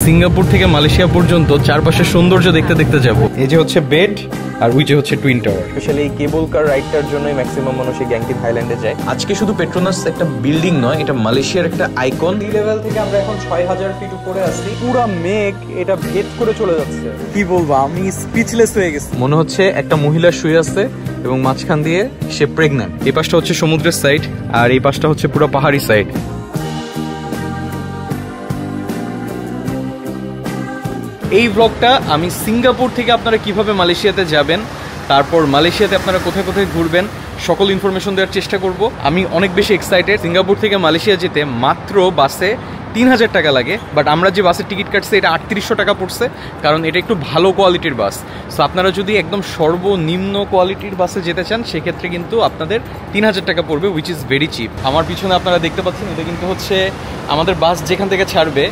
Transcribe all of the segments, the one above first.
Singapore থেকে Malaysia পর্যন্ত চারপাশের সৌন্দর্য দেখতে দেখতে যাব। এই যে হচ্ছে বেড আর ওই যে হচ্ছে টুইন টাওয়ার। স্পেশালি এই কেবল কার রাইডটার জন্যই ম্যাক্সিমাম মানুষ এই গ্যাংটিক হাইল্যান্ডে যায়। আজকে শুধু পেট্রোনাস একটা বিল্ডিং নয়, এটা মালয়েশিয়ার একটা আইকন। সি লেভেল থেকে আমরা এখন 6000 ফিট উপরে আছি। পুরো মেঘ এটা ভেদ করে চলে যাচ্ছে। কি বলবো, আমি স্পিচলেস হয়ে গেছি। মনে হচ্ছে একটা মহিলা শুয়ে আছে এবং মাঝখান দিয়ে সে প্রেগন্যান্ট। এই পাশটা হচ্ছে সমুদ্রের সাইড আর এই পাশটা হচ্ছে পুরো পাহাড়ি সাইড। এই ব্লগটা আমি সিঙ্গাপুর থেকে আপনারা কিভাবে মালয়েশিয়াতে যাবেন, তারপর মালয়েশিয়াতে আপনারা কোথায় কোথায় ঘুরবেন, সকল ইনফরমেশন দেওয়ার চেষ্টা করব। আমি অনেক বেশি এক্সাইটেড। সিঙ্গাপুর থেকে মালয়েশিয়া যেতে মাত্র বাসে 3000 টাকা লাগে, বাট আমরা যে বাসের টিকিট কাটছি এটা 3800 টাকা পড়ছে, কারণ এটা একটু ভালো কোয়ালিটির বাস। সো আপনারা যদি একদম সর্বনিম্ন কোয়ালিটির বাসে যেতে চান সেক্ষেত্রে কিন্তু আপনাদের 3000 টাকা পড়বে, উইচ ইজ ভেরি চিপ। আমার পিছনে আপনারা দেখতে পাচ্ছেন এটা কিন্তু হচ্ছে আমাদের বাস যেখান থেকে ছাড়বে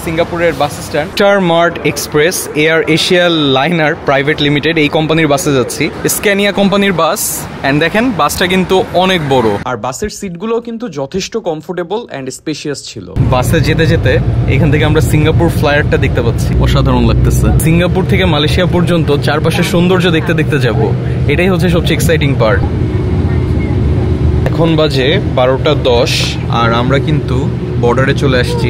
সিঙ্গাপুরের bus stand. Star mart express air Asia liner private limited, এই কোম্পানির বাসে যাচ্ছি। স্ক্যানিয়া কোম্পানির বাস। অ্যান্ড দেখেন বাসটা কিন্তু অনেক বড় আর বাসের সিটগুলো কিন্তু যথেষ্ট কমফোর্টেবল অ্যান্ড স্পেশিয়াস ছিল। বাসে যেতে যেতে এখান থেকে আমরা সিঙ্গাপুর ফ্লায়ারটা দেখতে পাচ্ছি, অসাধারণ লাগতেছে। সিঙ্গাপুর থেকে মালয়েশিয়া পর্যন্ত চারপাশের সৌন্দর্য দেখতে দেখতে যাব, এটাই হচ্ছে সবচেয়ে এক্সাইটিং পার্ট। এখন বাজে 12টা 10 আর আমরা কিন্তু বর্ডারে চলে আসছি।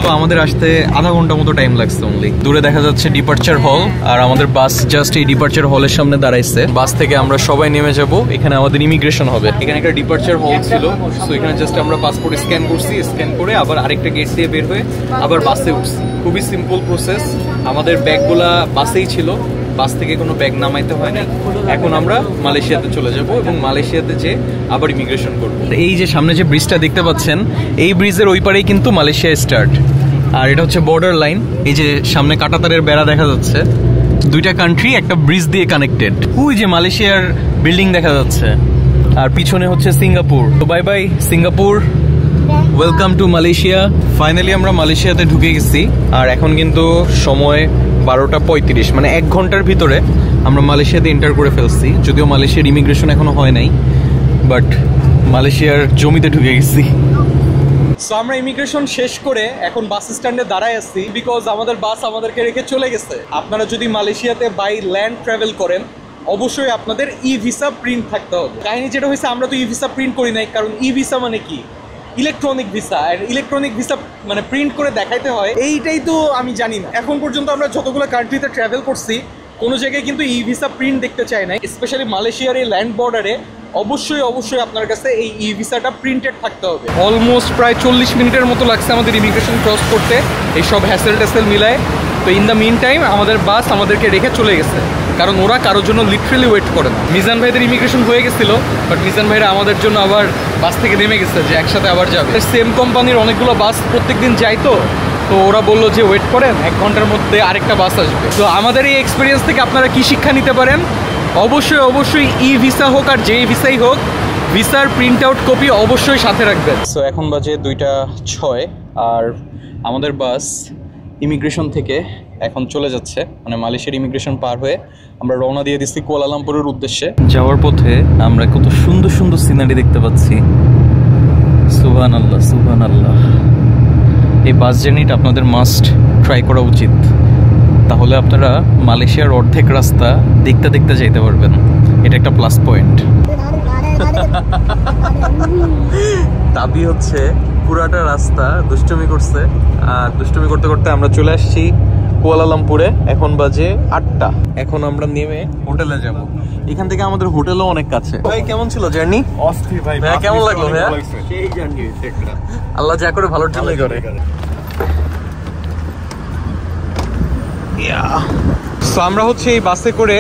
তো আমাদের আসতে আধা ঘন্টা মতো টাইম লাগছে অনলি। দূরে দেখা যাচ্ছে ডিপার্চার হল আর আমাদের বাস জাস্ট এই ডিপার্চার হলের সামনে দাঁড়াইছে। বাস থেকে আমরা সবাই নেমে যাব, এখানে আমাদের ইমিগ্রেশন হবে। এখানে একটা ডিপার্চার হল ছিল, সো এখানে জাস্ট আমরা পাসপোর্ট স্ক্যান করছি, স্ক্যান করে আবার আরেকটা গেট দিয়ে বের হয়ে আবার বাসে উঠছি। খুবই সিম্পল প্রসেস। আমাদের ব্যাগগুলা বাসেই ছিল, বাস থেকে কোনো ব্যাগ নামাইতে হয় না। এখন আমরা মালয়েশিয়াতে চলে যাব এবং মালয়েশিয়াতে যে আবার ইমিগ্রেশন করব। এই যে সামনে যে ব্রিজটা দেখতে পাচ্ছেন, এই ব্রিজের ওই পারেই কিন্তু মালয়েশিয়া স্টার্ট। আর এটা হচ্ছে বর্ডার লাইন। এই যে সামনে কাঁটাতারের বেড়া দেখা যাচ্ছে, দুইটা কান্ট্রি একটা ব্রিজ দিয়ে কানেক্টেড। ওই যে মালয়েশিয়ার বিল্ডিং দেখা যাচ্ছে আর পিছনে হচ্ছে সিঙ্গাপুর। তো bye bye Singapore, welcome to Malaysia. Finally আমরা মালয়েশিয়াতে ঢুকে গেছি আর এখন কিন্তু সময় 12টা 35, মানে 1 ঘন্টার ভিতরে আমরা মালয়েশিয়াতে এন্টার করে ফেলছি। যদিও মালয়েশিয়ার ইমিগ্রেশন এখনো হয় নাই, বাট মালয়েশিয়ার জমিতে ঢুকে গেছি। সো আমরা ইমিগ্রেশন শেষ করে এখন বাস স্ট্যান্ডে দাঁড়ায় আছি, বিকজ আমাদের বাস আমাদেরকে রেখে চলে গেছে। আপনারা যদি মালয়েশিয়াতে বাই ল্যান্ড ট্রাভেল করেন অবশ্যই আপনাদের ই ভিসা প্রিন্ট থাকতে হবে। কাহিনী যেটা হয়েছে, আমরা তো ই ভিসা প্রিন্ট করি নাই, কারণ ই ভিসা মানে কি, ইলেকট্রনিক ভিসা। আর ইলেকট্রনিক ভিসা মানে প্রিন্ট করে দেখাইতে হয়, এইটাই তো আমি জানি না। এখন পর্যন্ত আমরা যতগুলো কান্ট্রিতে ট্রাভেল করছি কোনো জায়গায় কিন্তু ই ভিসা প্রিন্ট দেখতে চাই না। স্পেশালি মালয়েশিয়ার এই ল্যান্ড বর্ডারে অবশ্যই আপনার কাছে এই ই ভিসাটা প্রিন্টেড থাকতে হবে। অলমোস্ট প্রায় 40 মিনিটের মতো লাগছে আমাদের ইমিগ্রেশন ক্রস করতে, এই সব হ্যাসেল ট্যাসেল মিলায়। তো ইন দ্য মিন টাইম আমাদের বাস আমাদেরকে রেখে চলে গেছে, কারণ ওরা কারোর জন্য লিটারেলি ওয়েট করে না। মিজান ভাইদের ইমিগ্রেশন হয়ে গেছিল, বাট মিজান ভাইরা আমাদের জন্য আবার বাস থেকে নেমে গেছে যে একসাথে আবার যাবে। সেম কোম্পানির অনেকগুলো বাস প্রত্যেকদিন যাইতো, তো ওরা বললো যে ওয়েট করেন, 1 ঘন্টার মধ্যে আরেকটা বাস আসবে। তো আমাদের এই এক্সপিরিয়েন্স থেকে আপনারা কি শিক্ষা নিতে পারেন? অবশ্যই ই ভিসা হোক আর যে ভিসাই হোক, ভিসার প্রিন্ট আউট কপি অবশ্যই সাথে রাখবেন। সো এখন বাজে 2টা 6 আর আমাদের বাস ইমিগ্রেশন থেকে এখন চলে যাচ্ছে, মানে মালয়েশিয়ার ইমিগ্রেশন পার হয়ে আমরা রওনা দিয়ে দিচ্ছি কুয়ালালামপুরের উদ্দেশ্যে। যাওয়ার পথে আমরা কত সুন্দর সুন্দর সিনারি দেখতে পাচ্ছি। সুবহানাল্লাহ সুবহানাল্লাহ। এই বাস জার্নিটা আপনাদের মাস্ট ট্রাই করা উচিত, তাহলে আপনারা মালয়েশিয়ার অর্ধেক রাস্তা দেখতে দেখতে যাইতে পারবেন। এটা একটা প্লাস পয়েন্ট। দাবি হচ্ছে পুরাটা রাস্তা দুষ্টুমি করছে, আর দুষ্টুমি করতে করতে আমরা চলে আসছি কুয়ালালামপুরে। এখন বাজে 8টা। এখন আমরা নেমে হোটেলে যাব। এখান থেকে আমাদের হোটেলও অনেক কাছে। ভাই কেমন ছিল জার্নি? অস্থির ভাই। কেমন লাগলো ভাই? সেই জার্নি, আল্লাহ যা করে ভালোর জন্যই করে। সো আমরা হচ্ছে এই বাসে করে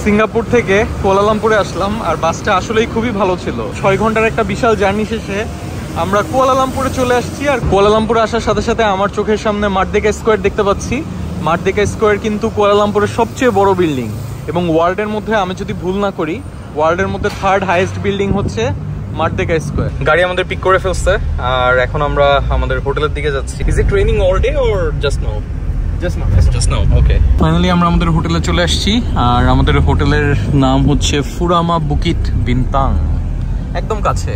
সিঙ্গাপুর থেকে কুয়ালালামপুরে আসলাম, আর বাসটা আসলেই খুবই ভালো ছিল। 6 ঘন্টার একটা বিশাল জার্নি শেষে আমরা কুয়ালালামপুরে চলে আসছি। আর কুয়ালালামপুরে আসার সাথে সাথে আমার চোখের সামনে মার্দেকা স্কোয়ার দেখতে পাচ্ছি। মার্দেকা স্কোয়ার কিন্তু কুয়ালালামপুরের সবচেয়ে বড় বিল্ডিং এবং ওয়ার্ল্ডের মধ্যে, আমি যদি ভুল না করি, ওয়ার্ল্ডের মধ্যে 3rd হাইয়েস্ট বিল্ডিং হচ্ছে মার্দেকা স্কোয়ার। গাড়ি আমাদের পিক করে ফেলছে আর এখন আমরা আমাদের হোটেলের দিকে যাচ্ছি। Is it raining all day or just now? Just now. Okay. Finally আমরা আমাদের হোটেলে চলে আসছি, আর আমাদের হোটেলের নাম হচ্ছে ফুরামা বুকিট বিনতাং, একদম কাছে।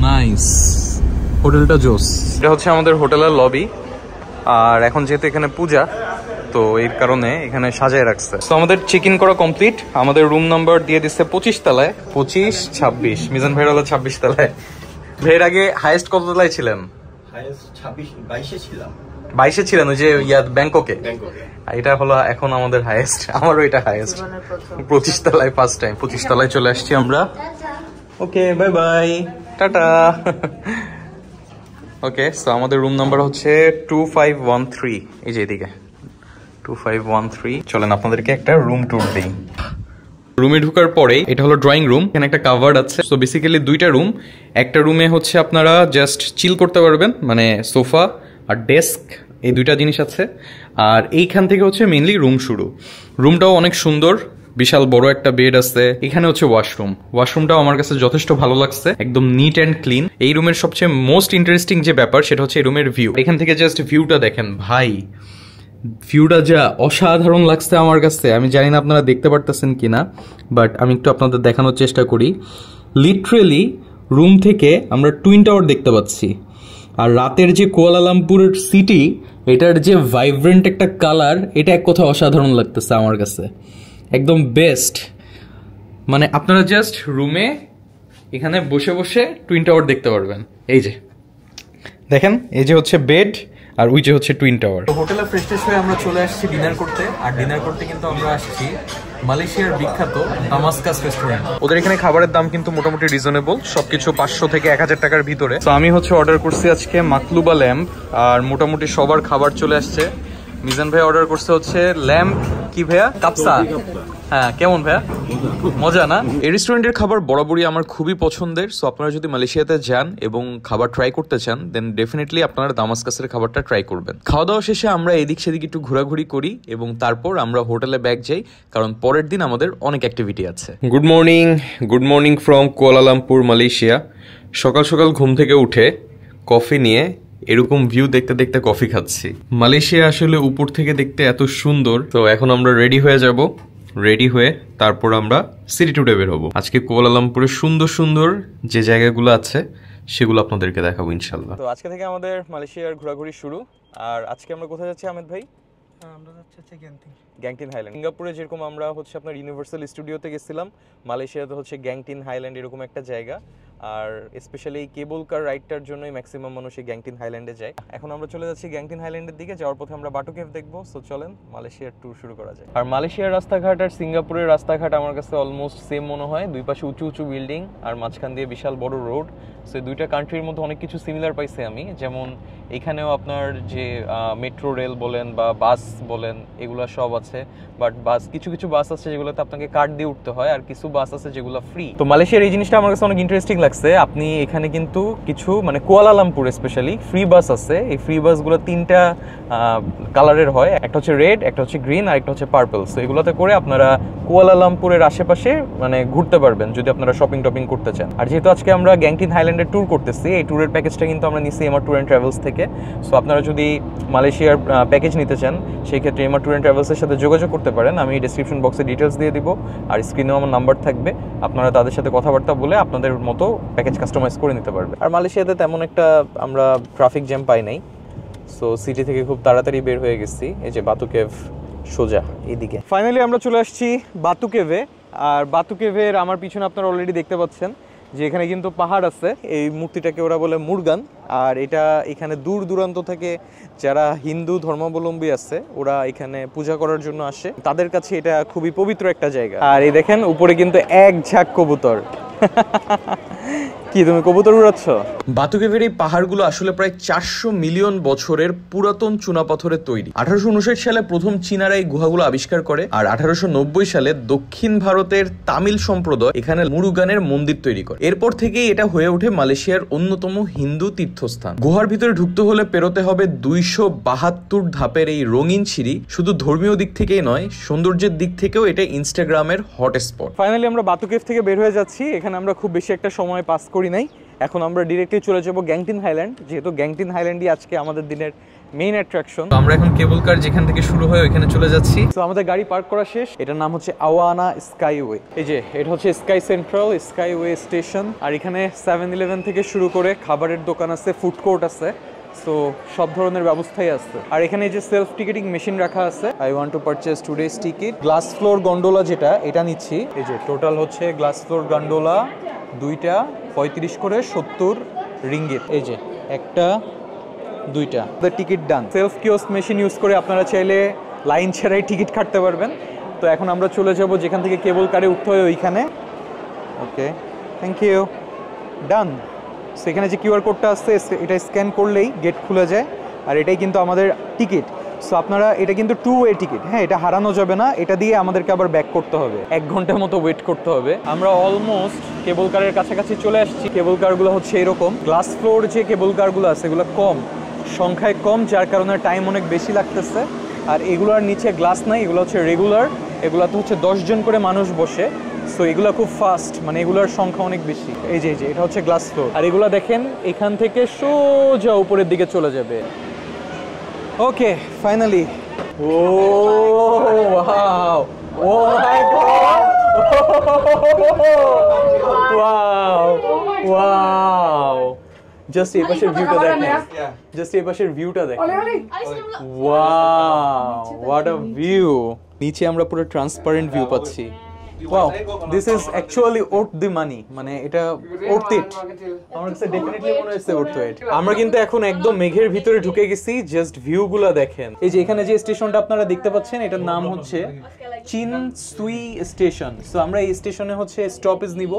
নাইস। হোটেলটা জোস। এটা হচ্ছে আমাদের হোটেলের লবি, আর এখন যেহেতু এখানে পূজা, তো এর কারণে এখানে সাজায় রাখছে। তো আমাদের চেক ইন করা কমপ্লিট। আমাদের রুম নাম্বার দিয়ে দিচ্ছে 25 তলায়, 25-26। মিজান ভাইয়ের হলো 26 তলায়। ভাইয়ের আগে হাইয়েস্ট কত তলায় ছিলেন? হাইয়েস্ট 22-এ ছিলাম। 22-এ ছিলেন, ওই যে ব্যাংককে। এটা হলো এখন আমাদের হাইয়েস্ট, আমারও এটা হাইয়েস্ট। 25 তলায় ফার্স্ট টাইম, 25 তলায় চলে আসছি আমরা। ওকে, বাই বাই, টাটা। ওকে, সো আমাদের রুম নাম্বার হচ্ছে 2513। এই যে এদিকে 2513। চলেন আপনাদেরকে একটা রুম ট্যুর দিই। রুমে ঢোকার পরে এটা হলো ড্রয়িং রুম। এখানে একটা কাভার্ড আছে। সো বেসিক্যালি দুইটা রুম। একটা রুমে হচ্ছে আপনারা জাস্ট চিল করতে পারবেন, মানে সোফা আর ডেস্ক, এই দুইটা জিনিস আছে। আর এইখান থেকে হচ্ছে মেইনলি রুম শুরু। রুমটাও অনেক সুন্দর, বিশাল বড় একটা বেড আছে। এখানে হচ্ছে ওয়াশরুম। ওয়াশরুমটাও আমার কাছে যথেষ্ট ভালো লাগছে, একদম নিট অ্যান্ড ক্লিন। এই রুমের সবচেয়ে মোস্ট ইন্টারেস্টিং যে ব্যাপার সেটা হচ্ছে এই রুমের ভিউ। এখান থেকে জাস্ট ভিউটা দেখেন ভাই, ভিউটা যা অসাধারণ লাগছে আমার কাছে। আমি জানি না আপনারা দেখতে পারতেছেন কিনা, বাট আমি একটু আপনাদের দেখানোর চেষ্টা করি। লিটারেলি রুম থেকে আমরা টুইন টাওয়ার দেখতে পাচ্ছি। আর রাতের যে কুয়ালালামপুরের সিটি, এটার যে ভাইব্রেন্ট একটা কালার, এটা এক কথা অসাধারণ লাগতেছে আমার কাছে, একদম বেস্ট। মানে আপনারা জাস্ট রুমে এখানে বসে বসে টুইন টাওয়ার দেখতে পারবেন। এই যে দেখেন, এই যে হচ্ছে বেড, আর ওই যে হচ্ছে টুইন টাওয়ার। হোটেলে ফ্রেশ ট্রেশ হয়ে আমরা চলে আসছি ডিনার করতে। আর ডিনার করতে কিন্তু আমরা আসছি মালয়েশিয়ার বিখ্যাত দামাস্কাস রেস্টুরেন্ট। ওদের এখানে খাবারের দাম কিন্তু মোটামুটি রিজনেবল, সবকিছু 500 থেকে 1000 টাকার ভিতরে। তো আমি হচ্ছে অর্ডার করছি আজকে মাকলুবা ল্যাম্প, আর মোটামুটি সবার খাবার চলে আসছে। মিজান ভাই অর্ডার করছে হচ্ছে ল্যাম্প, কি ভাইয়া, কাপসা। হ্যাঁ, কেমন ভাইয়া? মজা না? এই রেস্টুরেন্টের খাবার বরাবরই আমার খুবই পছন্দের। সো আপনারা যদি মালয়েশিয়াতে যান এবং খাবার ট্রাই করতে চান, দেন ডেফিনেটলি আপনারা দামাস্কাসের খাবারটা ট্রাই করবেন। খাওয়া দাওয়া শেষে আমরা এদিক সেদিক একটু ঘোরাঘুরি করি এবং তারপর আমরা হোটেলে ব্যাক যাই, কারণ পরের দিন আমাদের অনেক অ্যাক্টিভিটি আছে। Good morning from Kuala Lumpur, Malaysia. সকাল সকাল ঘুম থেকে উঠে কফি নিয়ে এরকম ভিউ দেখতে দেখতে কফি খাচ্ছি। মালয়েশিয়া আসলে উপর থেকে দেখতে এত সুন্দর। তো এখন আমরা রেডি হয়ে যাব, রেডি হয়ে তারপর আমরা সিটি ট্যুরে বের হবো। আজকে কুয়ালালামপুরের সুন্দর সুন্দর যে জায়গাগুলো আছে সেগুলো আপনাদেরকে দেখাবো ইনশাল্লাহ। তো আজকে থেকে আমাদের মালয়েশিয়ার ঘোরাঘুরি শুরু। আর আজকে আমরা কোথায় যাচ্ছি আহমেদ ভাই? আমরা যাচ্ছি হচ্ছে গ্যাংটিন হাইল্যান্ড। সিঙ্গাপুরে যেরকম আমরা হচ্ছে আপনার ইউনিভার্সাল স্টুডিওতে গেছিলাম, মালয়েশিয়াতে হচ্ছে গ্যাংটিন হাইল্যান্ড এরকম একটা জায়গা। আর স্পেশালি এই কেবল কার রাইডটার জন্যই ম্যাক্সিমাম মানুষ এই গ্যাংটিন হাইল্যান্ডে যায়। এখন আমরা চলে যাচ্ছি গ্যাংটিন হাইল্যান্ডের দিকে। যাওয়ার পথে আমরা বাটু কেভ দেখবো। সো চলেন মালয়েশিয়ার ট্যুর শুরু করা যায়। আর মালয়েশিয়ার রাস্তাঘাট আর সিঙ্গাপুরের রাস্তাঘাট আমার কাছে অলমোস্ট সেম মনে হয়। দুই পাশে উঁচু উঁচু বিল্ডিং আর মাঝখান দিয়ে বিশাল বড় রোড। সো দুইটা কান্ট্রির মধ্যে অনেক কিছু সিমিলার পাইছি আমি। যেমন এখানেও আপনার যে মেট্রো রেল বলেন বা বাস বলেন, এগুলো সব আছে। বাট কিছু কিছু বাস আছে যেগুলোতে আপনাকে কার্ড দিয়ে উঠতে হয়, আর কিছু বাস আছে যেগুলো ফ্রি। তো মালয়েশিয়ার এই জিনিসটা আমার কাছে অনেক ইন্টারেস্টিং লাগছে। আপনি এখানে কিন্তু কিছু মানে কুয়ালালামপুর স্পেশালি ফ্রি বাস আছে। এই ফ্রি বাসগুলো 3টা কালারের হয়, একটা হচ্ছে রেড, একটা হচ্ছে গ্রিন, আর একটা হচ্ছে পার্পল। সো এগুলোতে করে আপনারা কুয়ালালামপুরের আশেপাশে মানে ঘুরতে পারবেন যদি আপনারা শপিং টপিং করতে চান। আর যেহেতু আজকে আমরা গ্যাংটিন হাইল্যান্ডের ট্যুর করতেছি, এই ট্যুরের প্যাকেজটা কিন্তু আমরা নিচ্ছি এমআর ট্যুর অ্যান্ড ট্রাভেলস থেকে। সো আপনারা যদি মালয়েশিয়ার প্যাকেজ নিতে চান, সেই ক্ষেত্রে এমআর ট্যুর অ্যান্ড ট্রাভেলসের সাথে যোগাযোগ করতে পারেন। আমি ডিসক্রিপশন বক্সে ডিটেলস দিয়ে দিব, আর স্ক্রিনেও আমার নাম্বার থাকবে। আপনারা তাদের সাথে কথাবার্তা বলে আপনাদের মতো প্যাকেজ কাস্টমাইজ করে নিতে পারবেন। আর মালয়েশিয়াতে তেমন একটা আমরা ট্রাফিক জ্যাম পাই নাই। সো সিটি থেকে খুব তাড়াতাড়ি বের হয়ে গেছি। এই যে বাতু কেভ সোজা এইদিকে। ফাইনালি আমরা চলে আসছি বাতু কেভে। আর বাতু কেভের আমার পিছনে আপনারা অলরেডি দেখতে পাচ্ছেন যে এখানে কিন্তু পাহাড় আছে। এই মূর্তিটাকে ওরা বলে মুরগান। আর এটা এখানে দূর দূরান্ত থেকে যারা হিন্দু ধর্মাবলম্বী আছে ওরা এখানে পূজা করার জন্য আসে। তাদের কাছে এটা খুবই পবিত্র একটা জায়গা। আর এই দেখেন উপরে কিন্তু এক ঝাঁক কবুতর। কি তুমি কবুতর উড়াচ্ছ? বাতু কেভের এই পাহাড়গুলো আসলে প্রায় 400 মিলিয়ন বছরের পুরাতন চুনাপাথরের তৈরি। 1859 সালে প্রথম চীনারা এই গুহাগুলো আবিষ্কার করে। আর 1890 সালে দক্ষিণ ভারতের তামিল সম্প্রদায় এখানে মুরুগানের মন্দির তৈরি করে। এরপর থেকেই এটা হয়ে ওঠে মালয়েশিয়ার অন্যতম হিন্দু তীর্থস্থান। গুহার ভিতরে ঢুকতে হলে পেরোতে হবে 272 ধাপের এই রঙিন সিঁড়ি। শুধু ধর্মীয় দিক থেকেই নয়, সৌন্দর্যের দিক থেকেও এটা ইনস্টাগ্রামের হটস্পট। ফাইনালি আমরা বাতু কেভ থেকে বের হয়ে যাচ্ছি। এখানে আমরা খুব বেশি একটা সময় পাস করি নাই। এখন আমরা ডিরেক্টলি চলে যাব গ্যাংটিন হাইল্যান্ড, যেহেতু গ্যাংটিন হাইল্যান্ডই আজকে আমাদের দিনের মেইন অ্যাট্রাকশন। আমরা এখন কেবল কার যেখান থেকে শুরু হয় ওইখানে চলে যাচ্ছি। তো আমাদের গাড়ি পার্ক করা শেষ। এটার নাম হচ্ছে আওয়ানা স্কাইওয়ে। এই যে এটা হচ্ছে স্কাই সেন্ট্রাল স্কাইওয়ে স্টেশন। আর এখানে 7-Eleven থেকে শুরু করে খাবারের দোকান আছে, ফুড কোর্ট আছে, সো সব ধরনের ব্যবস্থাই আছে। আর এখানে যে সেলফ টিকেটিং মেশিন রাখা আছে। I want to purchase today's ticket. Glass floor gondola যেটা, এটা নিচ্ছি। এই যে টোটাল হচ্ছে গ্লাস ফ্লোর গন্ডোলা দুইটা 35 করে 70 রিঙ্গিত। এই যে একটা দুইটা টিকিট ডান। সেলফ কিওস্ক মেশিন ইউজ করে আপনারা চাইলে লাইন ছাড়াই টিকিট কাটতে পারবেন। তো এখন আমরা চলে যাব যেখান থেকে কেবল কারে উঠতে হয় ওইখানে। ওকে, থ্যাংক ইউ, ডান। সেখানে যে কিউআর কোডটা আসছে এটা স্ক্যান করলেই গেট খুলে যায়। আর এটাই কিন্তু আমাদের টিকিট। সো আপনারা, এটা কিন্তু 2-ওয়ে টিকিট, হ্যাঁ, এটা হারানো যাবে না। এটা দিয়ে আমাদেরকে আবার ব্যাক করতে হবে, 1 ঘন্টার মতো ওয়েট করতে হবে। আমরা অলমোস্ট কেবল কারের কাছাকাছি চলে আসছি। কেবল কারগুলো হচ্ছে এরকম। গ্লাস ফ্লোর যে কেবল কারগুলো আছে এগুলো কম সংখ্যায়, কম, যার কারণে টাইম অনেক বেশি লাগতেছে। আর এগুলোর নিচে গ্লাস নাই, এগুলো হচ্ছে রেগুলার। এগুলোতে হচ্ছে 10 জন করে মানুষ বসে। সো এগুলো খুব ফাস্ট, মানে এগুলোর সংখ্যা অনেক বেশি। এই যে এটা হচ্ছে গ্লাস ফ্লোর। আর এগুলো দেখেন এখান থেকে সোজা উপরের দিকে চলে যাবে। Okay, finally. Oh wow, oh my god, wow wow. Just এই পাশের ভিউটা দেখেন, জাস্ট এই পাশের ভিউটা দেখেন। Wow, what a view. নিচে আমরা পুরো ট্রান্সপারেন্ট ভিউ পাচ্ছি। Wow, this is actually worth the money, মানে এটা ওর্থ ইট। আমার কাছে ডেফিনেটলি মনে হচ্ছে ওর্থ ইট। আমরা কিন্তু এখন একদম মেঘের ভিতরে ঢুকে গেছি। জাস্ট ভিউগুলো দেখেন। এই যে এখানে যে স্টেশনটা আপনারা দেখতে পাচ্ছেন এটার নাম হচ্ছে চিনসুই স্টেশন। সো আমরা এই স্টেশনে হচ্ছে স্টপেজ নিব,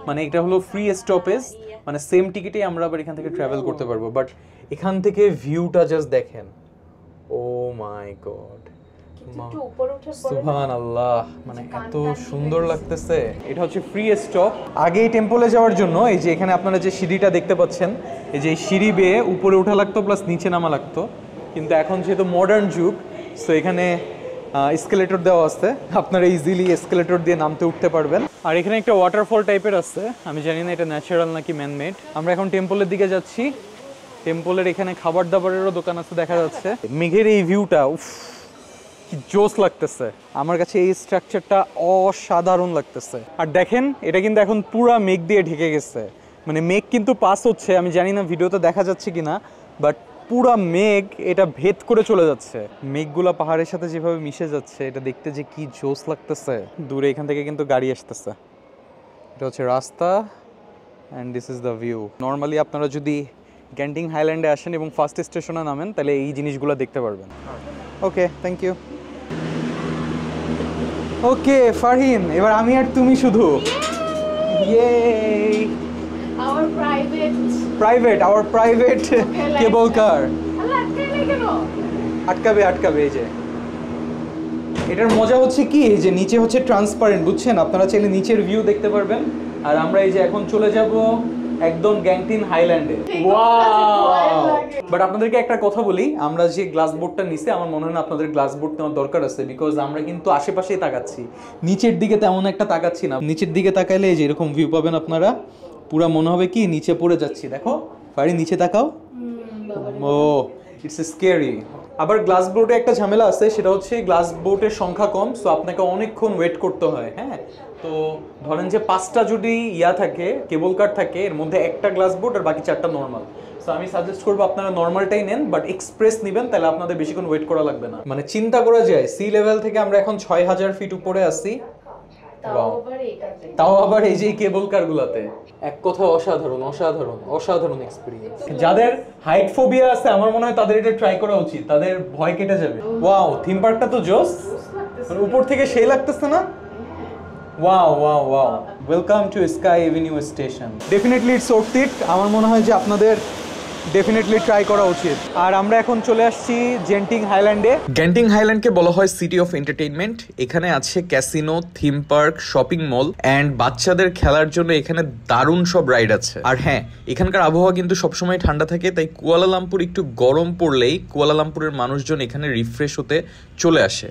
মানে এটা হলো ফ্রি স্টপেজ, মানে সেম টিকিটে আমরা আবার এখান থেকে ট্রাভেল করতে পারবো। বাট এখান থেকে ভিউটা জাস্ট দেখেন। ও মাই গড, সুবহানাল্লাহ, মানে এত সুন্দর লাগতেছে। এটা হচ্ছে ফ্রি স্টপ। আগে টেম্পলে যাওয়ার জন্য এই যে এখানে আপনারা যে সিঁড়িটা দেখতে পাচ্ছেন, এই যে সিঁড়ি বেয়ে উপরে ওঠা লাগতো প্লাস নিচে নামা লাগতো। কিন্তু এখন যেহেতু মডার্ন যুগ, সো এখানে এসকেলেটর দেওয়া আছে, আপনারা ইজিলি এসকেলেটর দিয়ে নামতে উঠতে পারবেন। আর এখানে একটা ওয়াটারফল টাইপের আছে, আমি জানি না এটা ন্যাচারাল নাকি ম্যানমেড। আমরা এখন টেম্পলের দিকে যাচ্ছি। টেম্পলের এখানে খাবার দাবারেরও দোকান আছে দেখা যাচ্ছে। মেঘের এই ভিউটা, উফ, কি জোস লাগতেছে আমার কাছে। এই স্ট্রাকচারটা অসাধারণ লাগতেছে। আর দেখেন এটা কিন্তু এখন পুরা মেঘ দিয়ে ঢেকে গেছে, মানে মেঘ কিন্তু পাস হচ্ছে। আমি জানি না ভিডিওতে দেখা যাচ্ছে কিনা, বাট পুরা মেঘ এটা ভেদ করে চলে যাচ্ছে। মেঘগুলা পাহাড়ের সাথে যেভাবে মিশে যাচ্ছে, এটা দেখতে যে কি জোস লাগতেছে। দূরে এখান থেকে কিন্তু গাড়ি আসতেছে। এটা হচ্ছে রাস্তা, and this is the view. Normally আপনারা যদি গ্যান্টিং হাইল্যান্ডে আসেন এবং ফার্স্ট স্টেশনে নামেন, তাহলে এই জিনিসগুলো দেখতে পারবেন। ওকে, থ্যাংক ইউ। ওকে ফারহিন, এবার আমি আর তুমি শুধু। ইয়ে, আওয়ার প্রাইভেট কেবল কার। আটকাবে এই যে। এটার মজা হচ্ছে কি, এই যে নিচে হচ্ছে ট্রান্সপারেন্ট, বুঝছেন? আপনারা চাইলে নিচের ভিউ দেখতে পারবেন। আর আমরা এই যে এখন চলে যাব একদম গ্যাংটিন হাইল্যান্ডে। ওয়াও! বাট আপনাদেরকে একটা কথা বলি, আমরা যে গ্লাস বোটটা নিছি, আমার মনে হয় না আপনাদের গ্লাস বোট নেওয়ার দরকার আছে, বিকজ আমরা কিন্তু আশেপাশেই তাকাচ্ছি, নিচের দিকে তেমন একটা তাকাচ্ছি না। নিচের দিকে তাকাইলে এই যে এরকম ভিউ পাবেন আপনারা, পুরা মনে হবে কি নিচে পড়ে যাচ্ছি। দেখো ফারি, নিচে তাকাও। ও, ইটস স্কেরি। আবার গ্লাস বোটে একটা ঝামেলা আছে, সেটা হচ্ছে গ্লাস বোটের সংখ্যা কম, সো আপনাকে অনেকক্ষণ ওয়েট করতে হয়। হ্যাঁ, তো ধরেন যে 5টা যদি থাকে কেবল কার থাকে, এর মধ্যে একটা গ্লাস বোট আর বাকি 4টা নর্মাল। সো আমি সাজেস্ট করবো আপনারা নর্মালটাই নেন, বাট এক্সপ্রেস নেবেন, তাহলে আপনাদের বেশিক্ষণ ওয়েট করা লাগবে না। মানে চিন্তা করা যায়, সি লেভেল থেকে আমরা এখন 6000 ফিট উপরে আছি, তাও আবার এই যে কেবল কার গুলাতে। এক কথা অসাধারণ অসাধারণ অসাধারণ এক্সপেরিয়েন্স। যাদের হাইট ফোবিয়া আছে আমার মনে হয় তাদের এটা ট্রাই করা উচিত, তাদের ভয় কেটে যাবে। ওয়াও, থিম পার্কটা তো জোস, উপর থেকে সেই লাগতেছে না? Wow wow wow, welcome to sky Avenue station. Definitely it's worth it. আমার মনে হয় যে আপনাদের ডেফিনেটলি ট্রাই করা উচিত। আর আমরা এখন চলে আসছি জেন্টিং হাইল্যান্ডে। গ্যান্টিং হাইল্যান্ডকে বলা হয় সিটি অফ এন্টারটেইনমেন্ট। এখানে আছে casino, theme park, shopping mall and বাচ্চাদের খেলার জন্য এখানে দারুণ সব রাইড আছে। আর হ্যাঁ, এখানকার আবহাওয়া কিন্তু সবসময় ঠান্ডা থাকে, তাই কুয়ালালামপুর একটু গরম পড়লেই কুয়ালালামপুরের মানুষজন এখানে রিফ্রেশ হতে চলে আসে।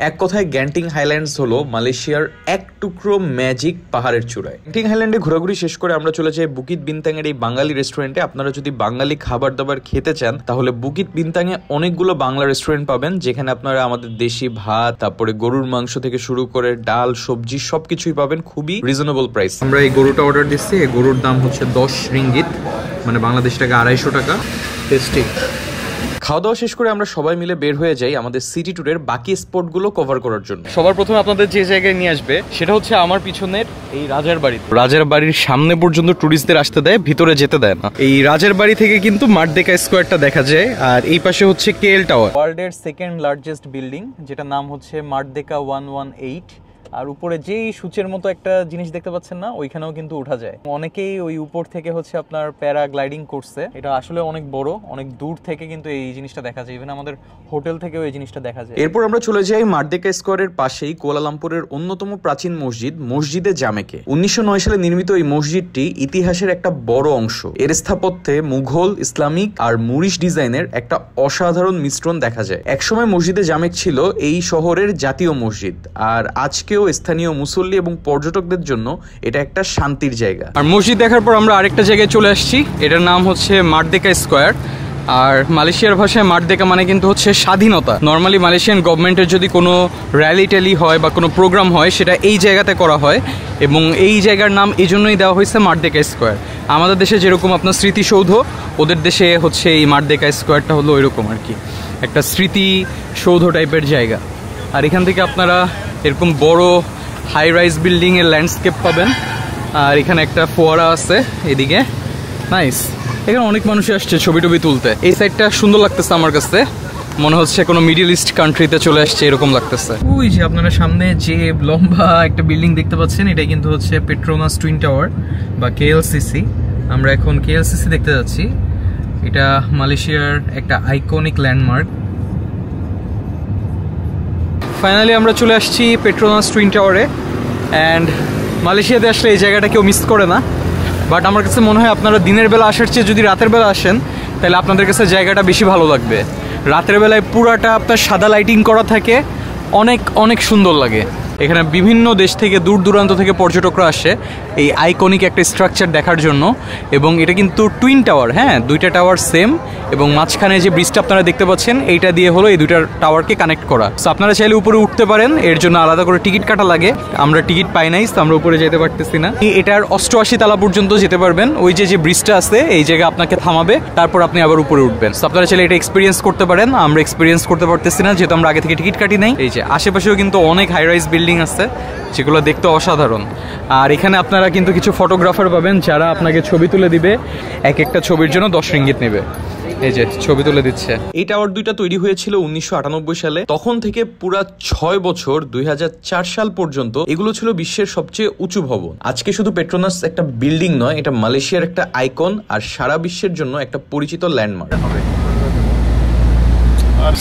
এক কথায় গ্যান্টিং হাইল্যান্ডস হলো মালয়েশিয়ার এক টুকরো ম্যাজিক পাহাড়ের চূড়ায়। গ্যান্টিং হাইল্যান্ডে ঘোরাঘুরি শেষ করে আমরা চলে যাই বুকিত বিনতাংয়ের এই বাঙালি রেস্টুরেন্টে। আপনারা যদি বাঙালি খাবার দাবার খেতে চান তাহলে বুকিত বিনতাংয়ে অনেকগুলো বাংলা রেস্টুরেন্ট পাবেন, যেখানে আপনারা আমাদের দেশি ভাত, তারপরে গরুর মাংস থেকে শুরু করে ডাল, সবজি সবকিছুই পাবেন খুবই রিজনেবল প্রাইস। আমরা এই গরুটা অর্ডার দিচ্ছি, এই গরুর দাম হচ্ছে 10 রিঙ্গিত, মানে বাংলাদেশ টাকা 250 টাকা। টেস্টি। খাওয়া দাওয়া শেষ করে আমরা সবাই মিলে বের হয়ে যাই আমাদের সিটি ট্যুরের বাকি স্পটগুলো কভার করার জন্য। সবার প্রথমে আপনাদের যে জায়গায় নিয়ে আসবে সেটা হচ্ছে আমার পিছনের এই রাজার বাড়ি। রাজার বাড়ির সামনে পর্যন্ত টুরিস্টদের আসতে দেয়, ভিতরে যেতে দেয় না। এই রাজার বাড়ি থেকে কিন্তু মারদেকা স্কোয়ারটা দেখা যায়, আর এই পাশে হচ্ছে কেএল টাওয়ার, ওয়ার্ল্ডের সেকেন্ড লার্জেস্ট বিল্ডিং, যেটা নাম হচ্ছে মারদেকা 118। আর উপরে যেই সূচের মতো একটা জিনিস দেখতে পাচ্ছেন না, ওইখানেও কিন্তু উঠা যায়। অনেকেই ওই উপর থেকে হচ্ছে আপনার প্যারাগ্লাইডিং করছে। এটা আসলে অনেক বড়, অনেক দূর থেকে কিন্তু এই জিনিসটা দেখা যায়। ইভেন আমাদের হোটেল থেকেও এই জিনিসটা দেখা যায়। এরপর আমরা চলে যাই মারদেকা স্কোয়ারের পাশেই কুয়ালালামপুরের অন্যতম প্রাচীন মসজিদ, মসজিদে জামেকে। 1909 সালে নির্মিত এই মসজিদটি ইতিহাসের একটা বড় অংশ। এর স্থাপত্যে মুঘল, ইসলামিক আর মুরিশ ডিজাইনের একটা অসাধারণ মিশ্রণ দেখা যায়। একসময় মসজিদে জামেক ছিল এই শহরের জাতীয় মসজিদ, আর আজকে স্থানীয় মুসল্লি এবং পর্যটকদের জন্য এটা একটা শান্তির জায়গা। আর মসজিদ দেখার পর আমরা আরেকটা জায়গায় চলে আসছি, এটার নাম হচ্ছে মারদেকা স্কোয়ার। আর মালয়েশিয়ার ভাষায় মারদেকা মানে কিন্তু হচ্ছে স্বাধীনতা। নর্মালি মালয়েশিয়ান গভর্নমেন্টের যদি কোনো র্যালি ট্যালি হয় বা কোনো প্রোগ্রাম হয় সেটা এই জায়গাতে করা হয়, এবং এই জায়গার নাম এই জন্যই দেওয়া হয়েছে মারদেকা স্কোয়ার। আমাদের দেশে যেরকম আপনার স্মৃতিসৌধ, ওদের দেশে হচ্ছে এই মারদেকা স্কোয়ারটা হলো ওইরকম আর কি, একটা স্মৃতিসৌধ টাইপের জায়গা। আর এখান থেকে আপনারা এরকম বড় হাই রাইজ বিল্ডিং এর ল্যান্ডস্কেপ পাবেন। আর এখানে একটা ফোয়ারা আছে এদিকে, নাইস। এখানে অনেক মানুষই আসছে ছবি টবি তুলতে। এই সাইডটা সুন্দর লাগতেছে আমার কাছে, মনে হচ্ছে কোনো মিডল ইস্ট কান্ট্রিতে চলে আসছে এরকম লাগতেছে। ওই যে আপনারা সামনে যে লম্বা একটা বিল্ডিং দেখতে পাচ্ছেন, এটা কিন্তু হচ্ছে পেট্রোনাস টুইন টাওয়ার বা কেএলসিসি। আমরা এখন কেএলসিসি দেখতে যাচ্ছি। এটা মালয়েশিয়ার একটা আইকনিক ল্যান্ডমার্ক। ফাইনালি আমরা চলে আসছি পেট্রোনাস টুইন টাওয়ারে। অ্যান্ড মালয়েশিয়াতে আসলে এই জায়গাটা কেউ মিস করে না, বাট আমার কাছে মনে হয় আপনারা দিনের বেলা আসার চেয়ে যদি রাতের বেলা আসেন তাহলে আপনাদের কাছে জায়গাটা বেশি ভালো লাগবে। রাতের বেলায় পুরাটা আপনার সাদা লাইটিং করা থাকে, অনেক অনেক সুন্দর লাগে। এখানে বিভিন্ন দেশ থেকে দূর দূরান্ত থেকে পর্যটকরা আসে এই আইকনিক একটা স্ট্রাকচার দেখার জন্য। এবং এটা কিন্তু টুইন টাওয়ার, হ্যাঁ, দুইটা টাওয়ার সেম, এবং মাঝখানে যে ব্রিজটা আপনারা দেখতে পাচ্ছেন এইটা দিয়ে হলো এই দুইটা টাওয়ারকে কানেক্ট করা। সো আপনারা চাইলে উপরে উঠতে পারেন, এর জন্য আলাদা করে টিকিট কাটা লাগে। আমরা টিকিট পাই নাই, আমরা উপরে যেতে পারতেছি না। এটার 88 তলা পর্যন্ত যেতে পারবেন। ওই যে ব্রিজটা আছে এই জায়গায় আপনাকে থামাবে, তারপর আপনি আবার উপরে উঠবেন। সো আপনারা চাইলে এটা এক্সপিরিয়েন্স করতে পারেন। আমরা এক্সপিরিয়েন্স করতে পারতেছি না যেহেতু আমরা আগে থেকে টিকিট কাটি নাই। এই যে আশেপাশেও কিন্তু অনেক হাই রাইজ বিল্ডিং আছে যেগুলো দেখতে অসাধারণ। আর এখানে আপনারা কিন্তু কিছু ফটোগ্রাফার পাবেন যারা আপনাকে ছবি তুলে দিবে, এক একটা ছবির জন্য 10 রিঙ্গিত নেবে। এই যে ছবি তুলে দিচ্ছে। এই টাওয়ার দুইটা তৈরি হয়েছিল 1998 সালে। তখন থেকে পুরা 6 বছর 2004 সাল পর্যন্ত এগুলো ছিল বিশ্বের সবচেয়ে উঁচু ভবন। আজকে শুধু পেট্রোনাস একটা বিল্ডিং নয়, এটা মালয়েশিয়ার একটা আইকন আর সারা বিশ্বের জন্য একটা পরিচিত ল্যান্ডমার্ক।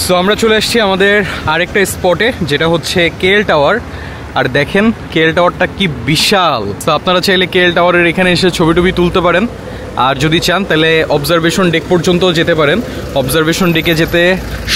সো আমরা চলে আসছি আমাদের আরেকটা স্পটে, যেটা হচ্ছে কেএল টাওয়ার। আর দেখেন কেএল টাওয়ারটা কি বিশাল। তো আপনারা চাইলে কেএল টাওয়ারের এখানে এসে ছবি টবি তুলতে পারেন। আর যদি চান তাহলে অবজারভেশন ডেক পর্যন্ত যেতে পারেন। অবজারভেশন ডেকে যেতে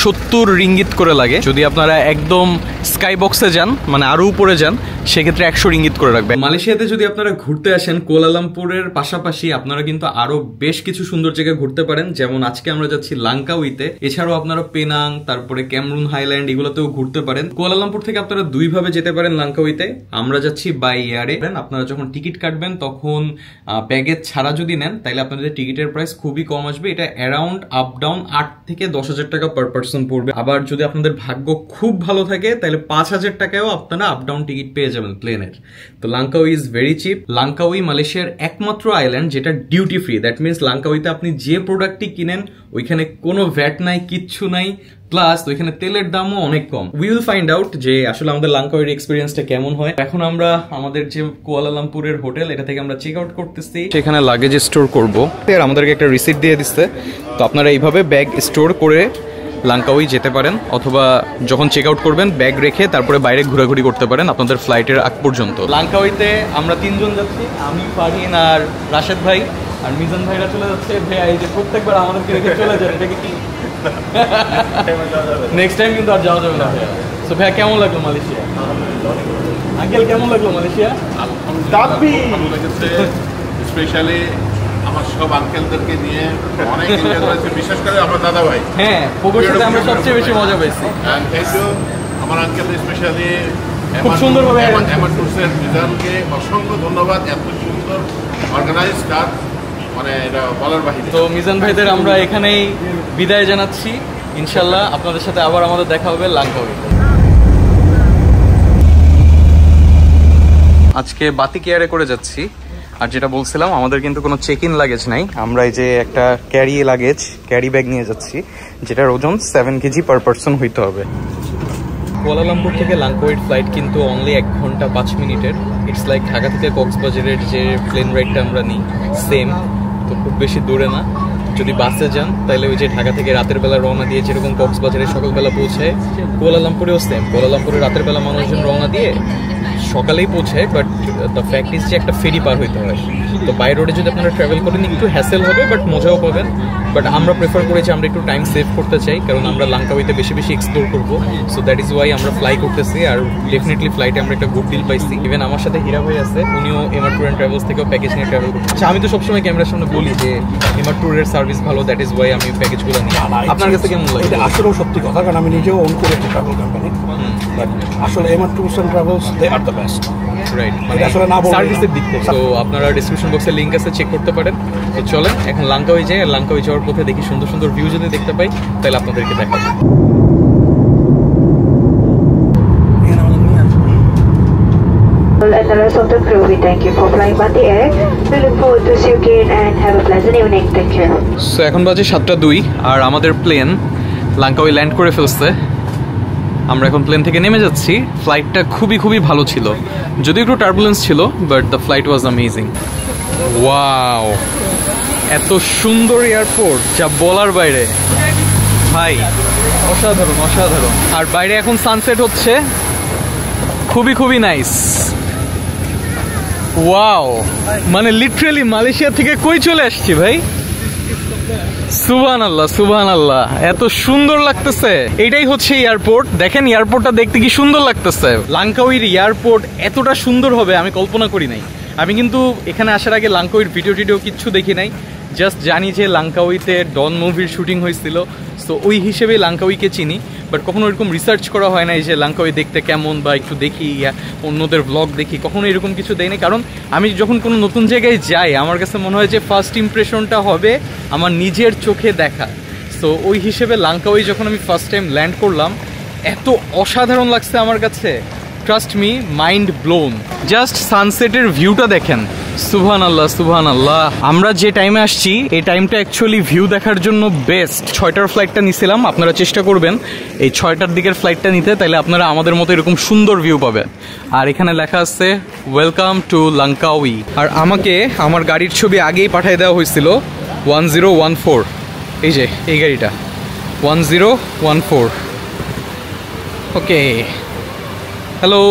70 রিঙ্গিত করে লাগে। যদি আপনারা একদম স্কাই বক্সে যান, মানে আরো উপরে যান, সেক্ষেত্রে 100 রিঙ্গিত করে রাখবেন। মালয়েশিয়াতে যদি আপনারা ঘুরতে আসেন, কুয়ালালামপুরের পাশাপাশি আপনারা কিন্তু আরো বেশ কিছু সুন্দর জায়গায় ঘুরতে পারেন। যেমন আজকে আমরা যাচ্ছি লাংকাউইতে, এছাড়াও আপনারা পেনাং, তারপরে ক্যামরুন হাইল্যান্ড, এগুলোতেও ঘুরতে পারেন। কুয়ালালামপুর থেকে আপনারা দুইভাবে যেতে পারেন লাংকাউইতে। আমরা যাচ্ছি বাই এয়ারে। আপনারা যখন টিকিট কাটবেন তখন ব্যাগেজ ছাড়া যদি নেন তাহলে আপনাদের টিকিটের প্রাইস খুবই কম আসবে। এটা অ্যারাউন্ড আপ ডাউন 8 থেকে 10,000 টাকা পার পার্সন পড়বে। আবার যদি আপনাদের ভাগ্য খুব ভালো থাকে তাহলে 5,000 টাকায়ও আপনারা আপ ডাউন টিকিট পেয়ে যাবেন প্লেনের। তো Langkawi is very chip. Langkawi মালয়েশিয়ার একমাত্র আইল্যান্ড যেটা ডিউটি ফ্রি। দ্যাট মিনস লাংকাউইতে আপনি যে প্রোডাক্টটি কিনেন ওইখানে কোনো ভ্যাট নাই, কিচ্ছু নাই, প্লাস ওইখানে তেলের দামও অনেক কম। উই উইল ফাইন্ড আউট যে আসলে আমাদের লাংকাউইর এক্সপিরিয়েন্সটা কেমন হয়। এখন আমরা আমাদের যে কুয়ালালামপুরের হোটেল, এটা থেকে আমরা চেক আউট করতেছি। সেখানে লাগেজ স্টোর করবো, আর আমাদেরকে একটা রিসিট দিয়ে দিচ্ছে। তো আপনারা এইভাবে ব্যাগ স্টোর করে লাঙ্কাউই যেতে পারেন, অথবা যখন চেক আউট করবেন ব্যাগ রেখে তারপরে বাইরে ঘোরাঘুরি করতে পারেন আপনাদের ফ্লাইটের আগ পর্যন্ত। লাঙ্কাউইতে আমরা 3 জন যাচ্ছি, আমি, ফারহিন আর রাশেদ ভাই, আর মিজান ভাইরা চলে যাচ্ছে। ভাইয়া এই যে প্রত্যেকবার আমাদেরকে রেখে চলে যায়, এটা কি নেক্সট টাইম কিন্তু আর যাওয়া যাবে না ভাইয়া। সো ভাইয়া কেমন লাগলো মালয়েশিয়া? আঙ্কেল কেমন লাগলো মালয়েশিয়া? স্পেশালি আমার সব আঙ্কেলদেরকে নিয়ে অনেক এনজয় করেছে, বিশেষ করে আমার দাদা ভাই। হ্যাঁ, পোগোর সাথে আমরা সবচেয়ে বেশি মজা পেয়েছি। থ্যাংক ইউ আমার আঙ্কেল, স্পেশালি খুব সুন্দরভাবে এমআর ট্যুরসের মিজানকে অসংখ্য ধন্যবাদ। এত সুন্দর অর্গানাইজ কাজ, মানে এটা বলার বাহিরে। তো মিজান ভাইদের আমরা এখানেই বিদায় জানাচ্ছি। ইনশাল্লাহ আপনাদের সাথে আবার আমাদের দেখা হবে লাঙ্কাউই। আজকে বাতিক এয়ারে করে যাচ্ছি, আর যেটা বলছিলাম আমাদের কিন্তু কোনো চেক ইন লাগেজ নাই। আমরা এই যে একটা ক্যারি ব্যাগ নিয়ে যাচ্ছি, যেটার ওজন 7 কেজি পার পারসন হইতে হবে। কুয়ালালামপুর থেকে লাঙ্কাউইর ফ্লাইট কিন্তু অনলি 1 ঘন্টা 5 মিনিটের। ইটস লাইক ঢাকা থেকে কক্সবাজারের যে প্লেন রাইডটা আমরা নিই সেম, তো খুব বেশি দূরে না। যদি বাসে যান তাহলে ওই যে ঢাকা থেকে রাতের বেলা রওনা দিয়ে যেরকম কক্সবাজারে সকালবেলা পৌঁছায়, কুয়ালালামপুরেও সেম। কুয়ালালামপুরে রাতের বেলা মানুষজন রওনা দিয়ে সকালেই পৌঁছায়, বাট দ্য ফ্যাক্ট ইজ যে একটা ফেরি পার হইতে হয়। তো বাই রোডে যদি আপনারা ট্রাভেল করেন একটু হ্যাসেল হবে, বাট মজাও পাবেন। বাট আমরা প্রেফার করেছি, আমরা একটু টাইম সেভ করতে চাই, কারণ আমরা লাঙ্কাউইতে বেশি বেশি এক্সপ্লোর করবো। সো দ্যাট ইজ ওয়াই আমরা ফ্লাই করতেছি। আর ডেফিনেটলি ফ্লাইটে আমরা একটা গুড ডিল পাইছি। ইভেন আমার সাথে হীরা ভাই আছে, উনিও এমআর ট্যুর অ্যান্ড ট্রাভেলস থেকেও প্যাকেজ নিয়ে ট্রাভেল করছে। আচ্ছা, আমি তো সবসময় ক্যামেরার সামনে বলি যে এমআর ট্যুরের সার্ভিস ভালো, দ্যাট ইজ ওয়াই আমি প্যাকেজগুলো নিই। আপনার কাছে কেমন লাগে? এটা আসলেও সত্যি কথা, কারণ আমি নিজেও ওন করি একটা ট্রাভেল কোম্পানি। বাট আসলে MR tours and travels they are the best. Right, মানে আসলে না বললে সার্ভিসের দিক থেকে। তো আপনারা ডিসক্রিপশন বক্সে লিঙ্ক আছে, চেক করতে পারেন। তো চলেন এখন লাঙ্কাউই যাই। আর লাঙ্কাউই যাওয়ার পথে দেখি সুন্দর সুন্দর ভিউ যদি দেখতে পাই তাহলে আপনাদেরকে দেখাবো। And the rest of the crew, we thank you for flying Bati Air. We look forward to see you again and have a pleasant evening. Take care. So এখন বাজে 7:02 আর আমাদের প্লেন লাঙ্কাউই ল্যান্ড করে ফেলছে। আমরা এখন plane থেকে নেমে যাচ্ছি। ফ্লাইটটা খুবই ভালো ছিল, যদিও একটু টার্বুলেন্স ছিল, but the flight was amazing. Wow, এত সুন্দর এয়ারপোর্ট যা বলার বাইরে ভাই, অসাধারণ। আর বাইরে এখন সানসেট হচ্ছে, খুবই নাইস। ওয়াও, মানে লিটারালি মালয়েশিয়া থেকে কই চলে আসছি ভাই। সুবহানাল্লাহ, এত সুন্দর লাগতেছে। এটাই হচ্ছে এয়ারপোর্ট। দেখেন এয়ারপোর্টটা দেখতে কি সুন্দর লাগতেছে। লাঙ্কাউইর এয়ারপোর্ট এতটা সুন্দর হবে আমি কল্পনা করি নাই। আমি কিন্তু এখানে আসার আগে লাঙ্কাউইর ভিডিও কিচ্ছু দেখি নাই, জাস্ট জানি যে লাঙ্কাউইতে ডন মুভির শুটিং হয়েছিল। সো ওই হিসেবে লাঙ্কাউইকে চিনি, বাট কখনো এরকম রিসার্চ করা হয় না যে লাঙ্কাউই দেখতে কেমন, বা একটু দেখি অন্যদের ব্লগ দেখি, কখনো এরকম কিছু দেয়নি। কারণ আমি যখন কোনো নতুন জায়গায় যাই আমার কাছে মনে হয় যে ফার্স্ট ইমপ্রেশনটা হবে আমার নিজের চোখে দেখা। সো ওই হিসেবে লাঙ্কাউই যখন আমি ফার্স্ট টাইম ল্যান্ড করলাম, এত অসাধারণ লাগছে আমার কাছে, trust me, mind blown. Just সানসেটের ভিউটা দেখেন, সুবহানাল্লাহ। আমরা যে টাইমে আসছি এই টাইমটা অ্যাকচুয়ালি ভিউ দেখার জন্য বেস্ট। 6টার ফ্লাইটটা নিছিলাম, আপনারা চেষ্টা করবেন এই 6টার দিকের ফ্লাইটটা নিতে, তাহলে আপনারা আমাদের মতো এরকম সুন্দর ভিউ পাবেন। আর এখানে লেখা আছে ওয়েলকাম টু লাঙ্কাউই। আর আমাকে আমার গাড়ির ছবি আগেই পাঠিয়ে দেওয়া হয়েছিল 1014, এই যে এই গাড়িটা 1014। ওকে, হ্যালো।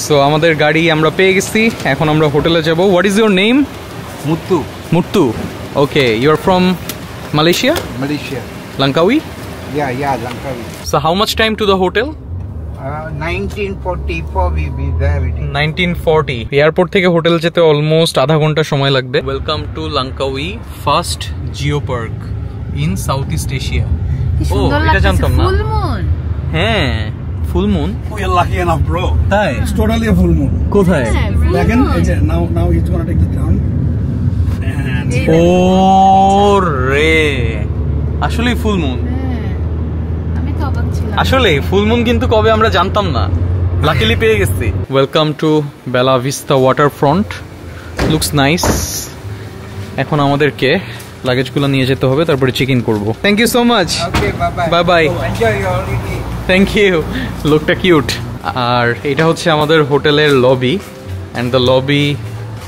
সো আমাদের গাড়ি আমরা পেয়ে গেছি, এখন আমরা হোটেলে যাব। What is your name? Muthu. Okay, you are from Malaysia? Langkawi? Yeah, Langkawi. So how much time to the hotel? 1944 we be there. 1940. Airport থেকে হোটেল যেতে অলমোস্ট আধা ঘন্টা সময় লাগবে। Welcome to Langkawi, first geopark in South East Asia. ও, এটা জানতাম না। Full moon. হ্যাঁ, full moon. We are lucky enough, bro. তাই? It's totally a full moon. কোথায়? Again, now he's gonna take the ground. And ও রে, আসলে full moon. আমি তো অবাক ছিলাম। আসলে ফুল মুন কিন্তু কবে আমরা জানতাম না, লাকিলি পেয়ে গেছি। Welcome to Bella Vista waterfront, looks nice. এখন আমাদেরকে লাগেজগুলো নিয়ে যেতে হবে, তারপরে চেক ইন করবো। Thank you so much. Okay, bye-bye. Bye-bye. Enjoy your evening. Thank you. লুকটা কিউট। আর এটা হচ্ছে আমাদের হোটেলের lobby, and the lobby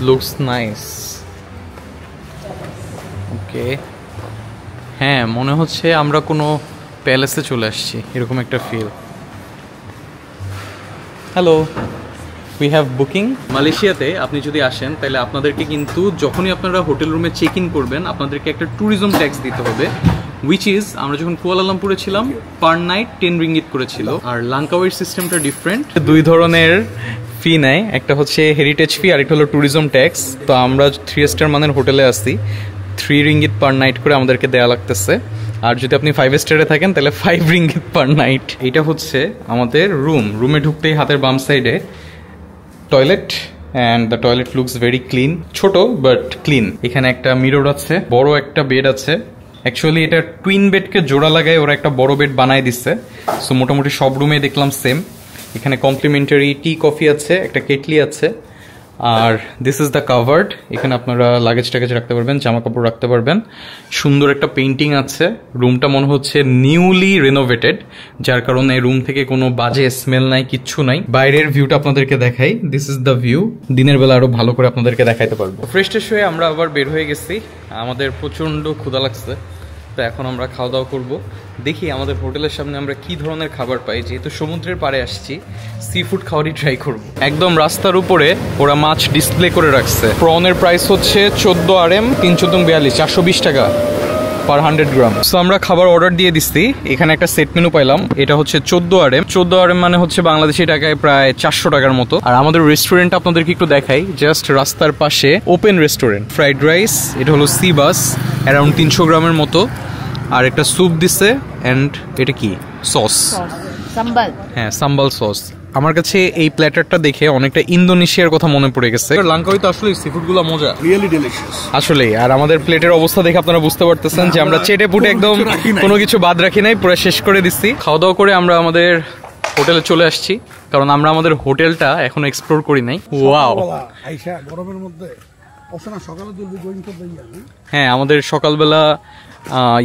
looks nice. Okay, হ্যাঁ মনে হচ্ছে আমরা কোনো প্যালেসে চলে আসছি, এরকম একটা feel. Hello, we have booking. মালয়েশিয়াতে আপনি যদি আসেন তাহলে আপনাদেরকে কিন্তু যখনই আপনারা হোটেল রুমে চেক ইন করবেন আপনাদেরকে একটা ট্যুরিজম ট্যাক্স দিতে হবে, উইচ ইজ আমরা যখন কুয়ালালামপুরে ছিলাম পার নাইট 10 রিঙ্গিত করেছিল। আর লাঙ্কাওয়ের সিস্টেমটা ডিফারেন্ট, দুই ধরনের ফি নেয়, একটা হচ্ছে হেরিটেজ ফি আর একটা হলো ট্যুরিজম ট্যাক্স। তো আমরা 3 স্টার মানের হোটেলে আসি, 3 রিঙ্গিত পার নাইট করে আমাদেরকে দেওয়া লাগতেছে। আর যদি আপনি 5 স্টারে থাকেন তাহলে 5 রিঙ্গিত পার নাইট। এটা হচ্ছে আমাদের রুমে ঢুকতেই হাতের বাম সাইডে toilet, and the toilet looks very clean, ছোট বাট ক্লিন। এখানে একটা মিরর আছে, বড় একটা বেড আছে। অ্যাকচুয়ালি এটা টুইন বেডকে জোড়া লাগায় ওরা একটা বড় বেড বানায় দিচ্ছে। সো মোটামুটি সব রুমে দেখলাম সেম। এখানে কমপ্লিমেন্টারি টি কফি আছে, একটা কেটলি আছে। আর দিস ইজ দ্য কাভার্ড, এখানে আপনারা লাগেজ টাগেজ রাখতে পারবেন, জামা কাপড় রাখতে পারবেন। সুন্দর একটা পেইন্টিং আছে। রুমটা মনে হচ্ছে নিউলি রেনোভেটেড, যার কারণে রুম থেকে কোনো বাজে স্মেল নাই, কিচ্ছু নাই। বাইরের ভিউটা আপনাদেরকে দেখাই, দিস ইজ দ্য ভিউ। দিনের বেলা আরো ভালো করে আপনাদেরকে দেখাইতে পারবো। ফ্রেশ ট্রেশ হয়ে আমরা আবার বের হয়ে গেছি, আমাদের প্রচন্ড ক্ষুধা লাগছে। তো এখন আমরা খাওয়া দাওয়া করবো। দেখি আমাদের হোটেলের সামনে আমরা কি ধরনের খাবার পাই, যেহেতু সমুদ্রের পাড়ে আসছি সি ফুড খাওয়ারই ট্রাই করব। একদম রাস্তার উপরে ওরা মাছ ডিসপ্লে করে রাখছে। প্রনের প্রাইস হচ্ছে 14 RM, 3 14 42, 420 টাকা পার 100 গ্রাম। সো আমরা খাবার অর্ডার দিয়ে দিচ্ছি। এখানে একটা সেট মেনু পাইলাম, এটা হচ্ছে 14 RM। 14 RM মানে হচ্ছে বাংলাদেশি টাকায় প্রায় 400 টাকার মতো। আর আমাদের রেস্টুরেন্ট আপনাদেরকে একটু দেখাই, জাস্ট রাস্তার পাশে ওপেন রেস্টুরেন্ট। ফ্রাইড রাইস, এটা হলো সি বাস, অ্যারাউন্ড 300 গ্রামের মতো। আর একটা স্যুপ দিছে, অ্যান্ড এটা কি সস, সাম্বাল। হ্যাঁ সাম্বাল সস। আমার কাছে এই প্ল্যাটারটা দেখে অনেকটা ইন্দোনেশিয়ার কথা মনে পড়ে গেছে। লাঙ্কাওয়ে তো আসলে সি ফুড গুলো মজা, রিয়েলি ডেলিশিয়াস আসলে। আর আমাদের প্লেটের অবস্থা দেখে আপনারা বুঝতে পারতেছেন যে আমরা চেটে পুটে একদম কোনো কিছু বাদ রাখি নাই, পুরো শেষ করে দিচ্ছি। খাওয়া দাওয়া করে আমরা আমাদের হোটেলে চলে আসছি, কারণ আমরা আমাদের হোটেলটা এখনো এক্সপ্লোর করি নাই। ওয়াও, আইসা গরমের মধ্যে অপশন সকালে তুলবি গোইং টু দ্য হ্যাঁ আমাদের সকালবেলা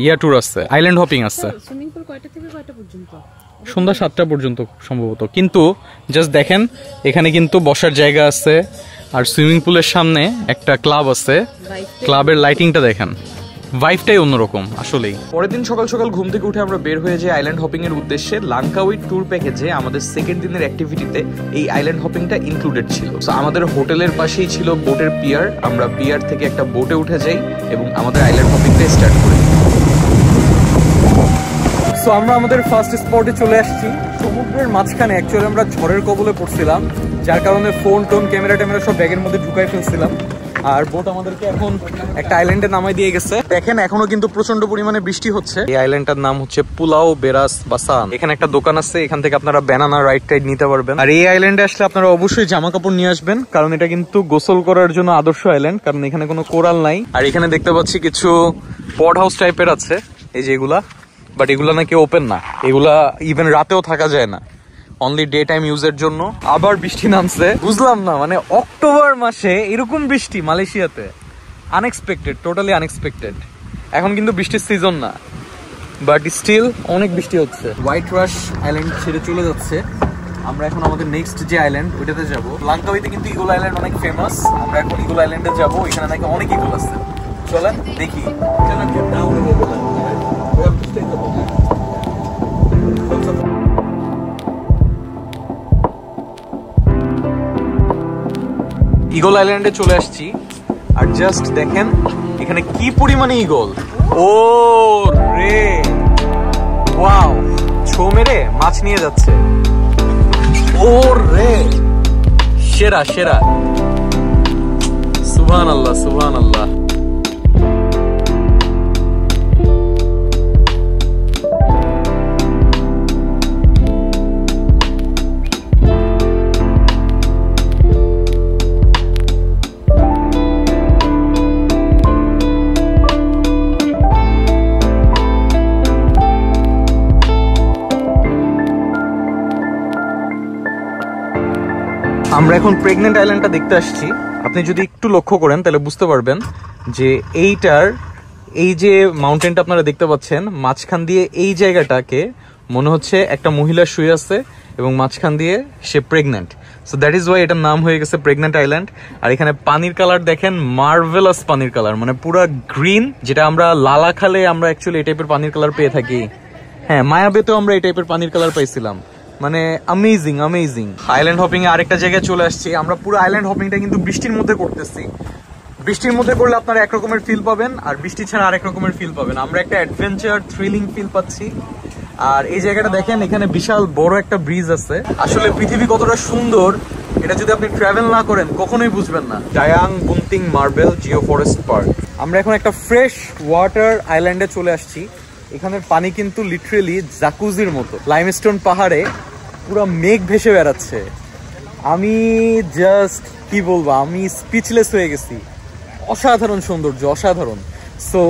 ইয়া ট্যুর আছে, আইল্যান্ড হপিং আছে। সুইমিং পুল কয়টা থেকে কয়টা পর্যন্ত? সন্ধ্যা 7টা পর্যন্ত সম্ভবত। কিন্তু জাস্ট দেখেন এখানে কিন্তু বসার জায়গা আছে, আর সুইমিং পুলের সামনে একটা ক্লাব আছে। ক্লাবের লাইটিংটা দেখেন, ভাইবটাই অন্যরকম আসলেই। পরের দিন সকাল সকাল ঘুম থেকে উঠে আমরা বের হয়ে যাই আইল্যান্ড হপিং এর উদ্দেশ্যে। লাঙ্কাওয়ে ট্যুর প্যাকেজে আমাদের সেকেন্ড দিনের অ্যাক্টিভিটিতে এই আইল্যান্ড হপিংটা ইনক্লুডেড ছিল। সো আমাদের হোটেলের পাশেই ছিল বোটের পিয়ার, আমরা পিয়ার থেকে একটা বোটে উঠে যাই এবং আমাদের আইল্যান্ড হপিংটা স্টার্ট করি। সো আমরা আমাদের ফার্স্ট স্পটে চলে আসছি, সমুদ্রের মাঝখানে। অ্যাকচুয়ালি আমরা ঝড়ের কবলে পড়ছিলাম, যার কারণে ফোন টোন ক্যামেরা ট্যামেরা সব ব্যাগের মধ্যে ঢুকাই ফেলছিলাম। আর বোট আমাদেরকে এখন একটা আইল্যান্ডে নামাই দিয়ে গেছে। দেখেন এখনো কিন্তু প্রচন্ড পরিমাণে বৃষ্টি হচ্ছে। এই আইল্যান্ডটার নাম হচ্ছে পুলাও বেরাস বাসান। এখানে একটা দোকান আছে, এখান থেকে আপনারা ব্যানানা রাইড টাইড নিতে পারবেন। আর এই আইল্যান্ডে আসলে আপনারা অবশ্যই জামা কাপড় নিয়ে আসবেন, কারণ এটা কিন্তু গোসল করার জন্য আদর্শ আইল্যান্ড, কারণ এখানে কোনো কোরাল নাই। আর এখানে দেখতে পাচ্ছি কিছু পড হাউস টাইপের আছে, এই যে এগুলা, বাট এগুলা নাকি ওপেন না, এগুলা ইভেন রাতেও থাকা যায় না, অনলি ডে টাইম ইউজের জন্য। আবার বৃষ্টি নামছে, বুঝলাম না, মানে অক্টোবর মাসে এরকম বৃষ্টি মালয়েশিয়াতে আনএক্সপেক্টেড, টোটালি আনএক্সপেক্টেড। এখন কিন্তু বৃষ্টির সিজন না, বাট স্টিল অনেক বৃষ্টি হচ্ছে। হোয়াইট রাশ আইল্যান্ড ছেড়ে চলে যাচ্ছে, আমরা এখন আমাদের নেক্সট যে আইল্যান্ড ওইটাতে যাবো। লাঙ্কাওয়েতে কিন্তু ইগল আইল্যান্ড অনেক ফেমাস, আমরা এখন ইগল আইল্যান্ডে যাবো। এখানে নাকি অনেক ইগল আছে, চলেন দেখি। ইগল আইল্যান্ডে চলে আসছি, আর জাস্ট দেখেন এখানে কি পরিমাণে ইগল। ও রে ওয়াও, ছো মেরে মাছ নিয়ে যাচ্ছে। ও রে, সেরা সেরা, সুবহানাল্লাহ সুবহানাল্লাহ। আমরা এখন প্রেগনেন্ট আইল্যান্ডটা দেখতে আসছি। আপনি যদি একটু লক্ষ্য করেন তাহলে বুঝতে পারবেন যে এইটার এই যে মাউন্টেনটা আপনারা দেখতে পাচ্ছেন, মাঝখান দিয়ে এই জায়গাটাকে মনে হচ্ছে একটা মহিলা শুয়ে আছে, এবং মাঝখান দিয়ে সে pregnant. So that is why এটার নাম হয়ে গেছে প্রেগন্যান্ট আইল্যান্ড। আর এখানে পানির কালার দেখেন, মার্ভেলাস পানির কালার, মানে পুরা গ্রিন, যেটা আমরা লালাখালে আমরা অ্যাকচুয়ালি এই টাইপের পানির কালার পেয়ে থাকি। হ্যাঁ, মায়াবেতেও আমরা এই টাইপের পানির কালার পাইছিলাম, মানে অ্যামেজিং অ্যামেজিং। আইল্যান্ড হপিং এ আরেকটা জায়গায় চলে আসছি আমরা। পুরো আইল্যান্ড হপিংটা কিন্তু বৃষ্টির মধ্যে করতেছি। বৃষ্টির মধ্যে করলে আপনারা এক রকমের ফিল পাবেন, আর বৃষ্টি ছাড়া আরেক রকমের ফিল পাবেন। আমরা একটা অ্যাডভেঞ্চার থ্রিলিং ফিল পাচ্ছি। আর এই জায়গাটা দেখেন, এখানে বিশাল বড় একটা ব্রিজ আছে। আসলে পৃথিবী কতটা সুন্দর এটা যদি আপনি ট্রাভেল না করেন কখনোই বুঝবেন না। ডায়াং বুন্তিং মার্বেল জিও ফরেস্ট পার্ক। আমরা এখন একটা ফ্রেশ ওয়াটার আইল্যান্ডে চলে আসছি। এখানের পানি কিন্তু লিটারেলি জাকুজির মতো। লাইমস্টোন পাহাড়ে পুরো মেঘ ভেসে বেড়াচ্ছে। আমি জাস্ট কি বলবো, আমি স্পিচলেস হয়ে গেছি। অসাধারণ সৌন্দর্য, অসাধারণ। সো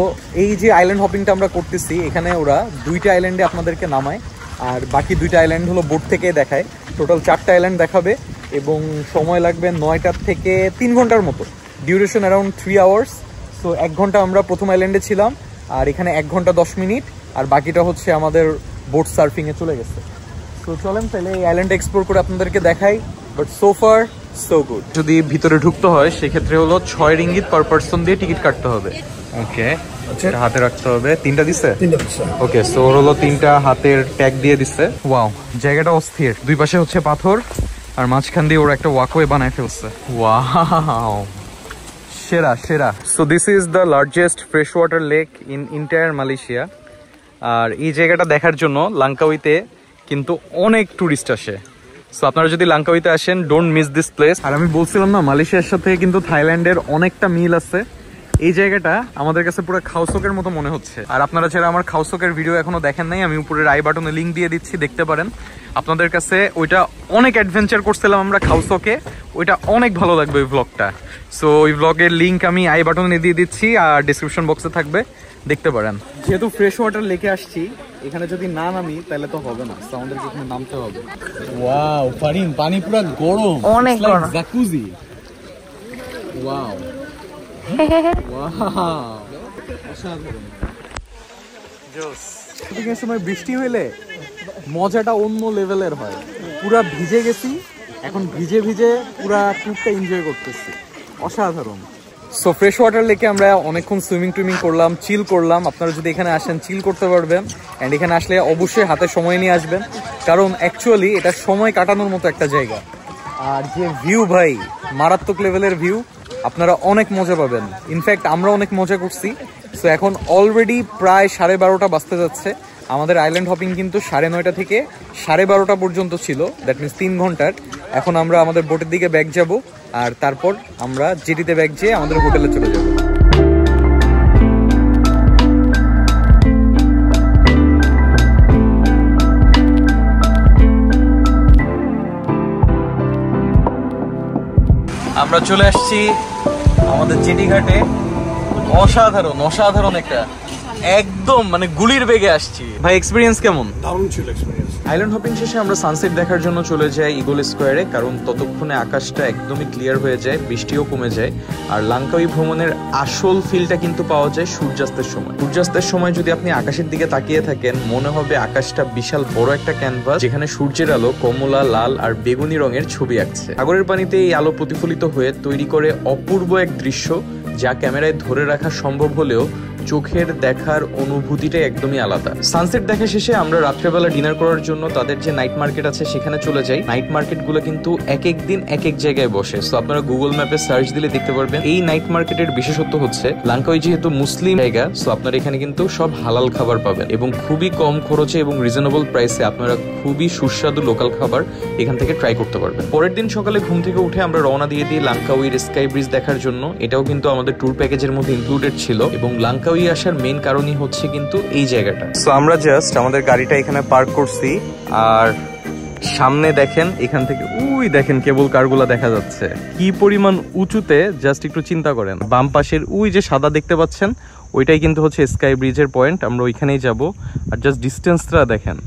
এই যে আইল্যান্ড হপিংটা আমরা করতেছি, এখানে ওরা 2টা আইল্যান্ডে আপনাদেরকে নামায়, আর বাকি 2টা আইল্যান্ড হলো বোট থেকে দেখায়। টোটাল 4টা আইল্যান্ড দেখাবে এবং সময় লাগবে 9টার থেকে 3 ঘন্টার মতো, ডিউরেশন অ্যারাউন্ড 3 আওয়ার্স। সো 1 ঘন্টা আমরা প্রথম আইল্যান্ডে ছিলাম, আর এখানে 1 ঘন্টা 10 মিনিট, আর বাকিটা হচ্ছে আমাদের বোট সার্ফিংয়ে চলে গেছে। তো চলেন তাহলে এই আইল্যান্ড এক্সপ্লোর করে আপনাদেরকে দেখাই। But so far so good. যদি ভিতরে ঢুকতে হয় সেক্ষেত্রে হলো 6 রিঙ্গিত পার পার্সন দিয়ে টিকিট কাটতে হবে। ওকে, এটা হাতে রাখতে হবে। 3টা দিছে? ওকে, সো ওর হলো 3টা হাতের ট্যাগ দিয়ে দিছে। ওয়াও, জায়গাটা অস্থির। দুই পাশে হচ্ছে পাথর, আর মাঝখান দিয়ে ওরা একটা ওয়াকওয়ে বানায় ফেলছে। ওয়াও, সেরা সেরা। So this is the largest fresh water lake in entire Malaysia. আর এই জায়গাটা দেখার জন্য লাঙ্কাউইতে কিন্তু অনেক টুরিস্ট আসে। সো আপনারা যদি লাঙ্কাউইতে আসেন, ডোন্ট মিস দিস প্লেস। আর আমি বলছিলাম না, মালয়েশিয়ার সাথে কিন্তু থাইল্যান্ডের অনেকটা মিল আছে। এই জায়গাটা আমাদের কাছে পুরো খাউসকের মতো মনে হচ্ছে। আর আপনারা যারা আমার খাউসকের ভিডিও এখনো দেখেন নাই, আমি উপরের আই বাটনে লিঙ্ক দিয়ে দিচ্ছি, দেখতে পারেন। আপনাদের কাছে ওইটা অনেক অ্যাডভেঞ্চার করছিলাম আমরা খাউসকে, ওইটা অনেক ভালো লাগবে ওই ব্লগটা। সো ওই ব্লগের লিঙ্ক আমি আই বাটনে দিয়ে দিচ্ছি, আর ডিসক্রিপশন বক্সে থাকবে, দেখতে পারেন। যেহেতু ফ্রেশ ওয়াটার লেকে আসছি, এখানে যদি না নামি তাহলে তো হবে না, সো আমাদেরকে এখানে নামতে হবে। ওয়াও, পানি পুরো গরম, অনেক গরম, জাকুজি। ওয়াও সময় বৃষ্টি হইলে মজাটা অন্য লেভেলের হয়। পুরা ভিজে গেছি, এখন ভিজে ভিজে পুরা ট্রিপটা এনজয় করতেছি, অসাধারণ। সো ফ্রেশ ওয়াটার লেকে আমরা অনেকক্ষণ সুইমিং টুইমিং করলাম, চিল করলাম। আপনারা যদি এখানে আসেন চিল করতে পারবেন, অ্যান্ড এখানে আসলে অবশ্যই হাতে সময় নিয়ে আসবেন, কারণ অ্যাকচুয়ালি এটা সময় কাটানোর মতো একটা জায়গা। আর যে ভিউ ভাই, মারাত্মক লেভেলের ভিউ, আপনারা অনেক মজা পাবেন। ইনফ্যাক্ট আমরা অনেক মজা করছি। সো এখন অলরেডি প্রায় 12:30 বাজতে যাচ্ছে। আমাদের আইল্যান্ড হপিং কিন্তু 9:30 থেকে 12:30 পর্যন্ত ছিল, দ্যাট মিনস 3 ঘন্টার। এখন আমরা আমাদের বোটের দিকে ব্যাক যাব, আর তারপর আমরা জেটিতে ব্যাক যেয়ে আমাদের হোটেলে চলে যাব। আমরা চলে আসছি আমাদের জেটি ঘাটে। অসাধারণ অসাধারণ একটা, একদম মানে গুলির বেগে আসছি ভাই। এক্সপিরিয়েন্স কেমন? দারুণ ছিল এক্সপিরিয়েন্স। আইল্যান্ড হপিং শেষে আমরা সানসেট দেখার জন্য চলে যাই ইগল স্কোয়ারে, কারণ ততক্ষণে আকাশটা একদমই ক্লিয়ার হয়ে যায়, বৃষ্টিও কমে যায়। আর লাঙ্কাউই ভ্রমণের আসল ফিলটা কিন্তু পাওয়া যায় সূর্যাস্তের সময়। সূর্যাস্তের সময় যদি আপনি আকাশের দিকে তাকিয়ে থাকেন, মনে হবে আকাশটা বিশাল বড় একটা ক্যানভাস, যেখানে সূর্যের আলো কমলা, লাল আর বেগুনি রঙের ছবি আঁকছে। সাগরের পানিতে এই আলো প্রতিফলিত হয়ে তৈরি করে অপূর্ব এক দৃশ্য, যা ক্যামেরায় ধরে রাখা সম্ভব হলেও চোখের দেখার অনুভূতিটাই একদমই আলাদা। সানসেট দেখা শেষে আমরা রাত্রেবেলা ডিনার করার জন্য তাদের যে নাইট মার্কেট আছে সেখানে চলে যাই। নাইট মার্কেটগুলো কিন্তু এক এক দিন এক এক জায়গায় বসে, সো আপনারা গুগল ম্যাপে সার্চ দিলে দেখতে পারবেন। এই নাইট মার্কেটের বিশেষত্ব হচ্ছে লাঙ্কাউই যেহেতু মুসলিম জায়গা, সো আপনারা এখানে কিন্তু সব হালাল খাবার পাবেন এবং খুবই কম খরচে এবং রিজনেবল প্রাইসে আপনারা খুবই সুস্বাদু লোকাল খাবার এখান থেকে ট্রাই করতে পারবেন। পরের দিন সকালে ঘুম থেকে উঠে আমরা রওনা দিয়ে দিই লাঙ্কাউইর স্কাই ব্রিজ দেখার জন্য। এটাও কিন্তু আমাদের ট্যুর প্যাকেজের মধ্যে ইনক্লুডেড ছিল, এবং লাঙ্কাউই আসার মেইন কারণই হচ্ছে কিন্তু এই জায়গাটা। সো আমরা জাস্ট আমাদের গাড়িটা এখানে পার্ক করছি, আর সামনে দেখেন, এখান থেকে উই দেখেন কেবল কারগুলা দেখা যাচ্ছে কি পরিমাণ উঁচুতে, জাস্ট একটু চিন্তা করেন। বাম পাশের উই যে সাদা দেখতে পাচ্ছেন, ওইটাই কিন্তু হচ্ছে স্কাই ব্রিজের পয়েন্ট। আমরা ওইখানেই যাব, আর জাস্ট ডিস্টেন্সটা দেখেন,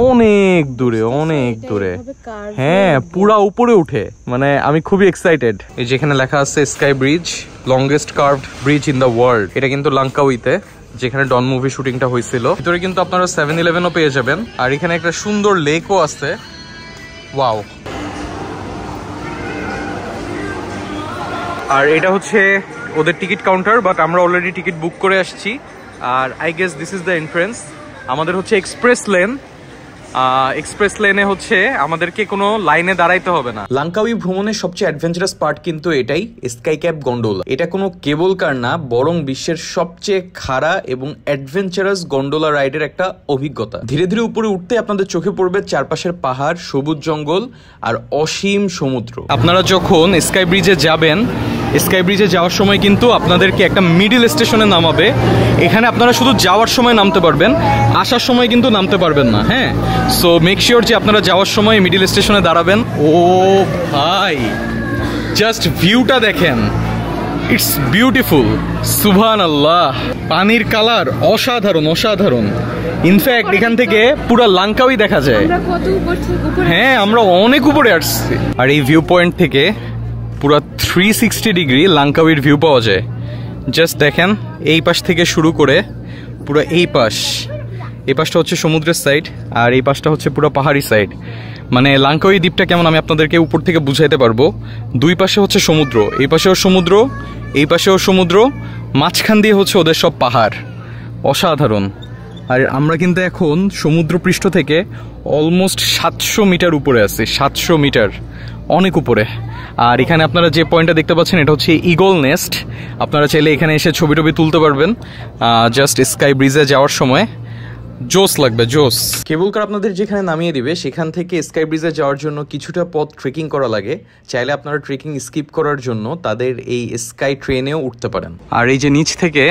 অনেক দূরে অনেক দূরে। হ্যাঁ, পুরা উপরে উঠে, মানে আমি খুবই এক্সাইটেড। এই যেখানে লেখা আছে sky bridge, longest curved bridge in the world. এটা কিন্তু লাঙ্কাউইতে, যেখানে ডন মুভি শুটিংটা হয়েছিল। ভিতরে কিন্তু আপনারা 7-Eleven-ও পেয়ে যাবেন, আর এখানে একটা সুন্দর লেকও আছে, ওয়াও। আর এটা হচ্ছে ওদের টিকিট কাউন্টার, বাট আমরা অলরেডি টিকিট বুক করে আসছি। আর I guess this is the entrance. আমাদের হচ্ছে এক্সপ্রেস লেন। এক্সপ্রেস লেনে হচ্ছে আমাদেরকে কোনো লাইনে দাঁড়াইতে হবে না। লাঙ্কাউই ভ্রমণের সবচেয়ে অ্যাডভেঞ্চারাস পার্ট কিন্তু এটাই, স্কাই ক্যাপ গন্ডোলা। এটা কোনো কেবল কার না, বরং বিশ্বের সবচেয়ে খাড়া এবং অ্যাডভেঞ্চারাস গন্ডোলা রাইডের একটা অভিজ্ঞতা। ধীরে ধীরে উপরে উঠতে আপনাদের চোখে পড়বে চারপাশের পাহাড়, সবুজ জঙ্গল আর অসীম সমুদ্র। আপনারা যখন স্কাই ব্রিজে যাবেন, স্কাই ব্রিজে যাওয়ার সময় কিন্তু আপনাদেরকে একটা মিডিল স্টেশনে নামাবে। এখানে আপনারা শুধু যাওয়ার সময় নামতে পারবেন, আসার সময় কিন্তু নামতে পারবেন না। হ্যাঁ, সো মেক শিওর যে আপনারা যাওয়ার সময় মিডিল স্টেশনে দাঁড়াবেন। ও ভাই, জাস্ট ভিউটা দেখেন, ইটস বিউটিফুল। সুবহানাল্লাহ, পানির কালার অসাধারণ অসাধারণ। ইনফ্যাক্ট এখান থেকে পুরো লাঙ্কাউই দেখা যায়। হ্যাঁ, আমরা অনেক উপরে আসছি। আর এই ভিউ পয়েন্ট থেকে পুরো 360 ডিগ্রি লাঙ্কাউইর ভিউ পাওয়া যায়। জাস্ট দেখেন, এই পাশ থেকে শুরু করে পুরো এই পাশটা হচ্ছে সমুদ্রের সাইড, আর এই পাশটা হচ্ছে পুরো পাহাড়ি সাইড। মানে লাঙ্কাউই দ্বীপটা কেমন আমি আপনাদেরকে উপর থেকে বুঝাইতে পারবো। দুই পাশে হচ্ছে সমুদ্র, এই পাশেও সমুদ্র, এই পাশেও সমুদ্র, মাঝখান দিয়ে হচ্ছে ওদের সব পাহাড়। অসাধারণ। আর আমরা কিন্তু এখন সমুদ্রপৃষ্ঠ থেকে অলমোস্ট 700 মিটার উপরে আছি। 700 মিটার, অনেক উপরে। আর এখানে আপনারা যে পয়েন্টটা দেখতে পাচ্ছেন, এটা হচ্ছে ইগল নেস্ট। আপনারা চাইলে এখানে এসে ছবি টবি তুলতে পারবেন জাস্ট স্কাই ব্রিজে যাওয়ার সময়। জোস লাগবে, জোস। কেবল কার আপনাদের যেখানে নামিয়ে দিবে, সেখান থেকে স্কাই ব্রিজে যাওয়ার জন্য কিছুটা পথ ট্রেকিং করা লাগে। চাইলে আপনারা ট্রেকিং স্কিপ করার জন্য তাদের এই স্কাই ট্রেনেও উঠতে পারেন। আর এই যে নিচ থেকে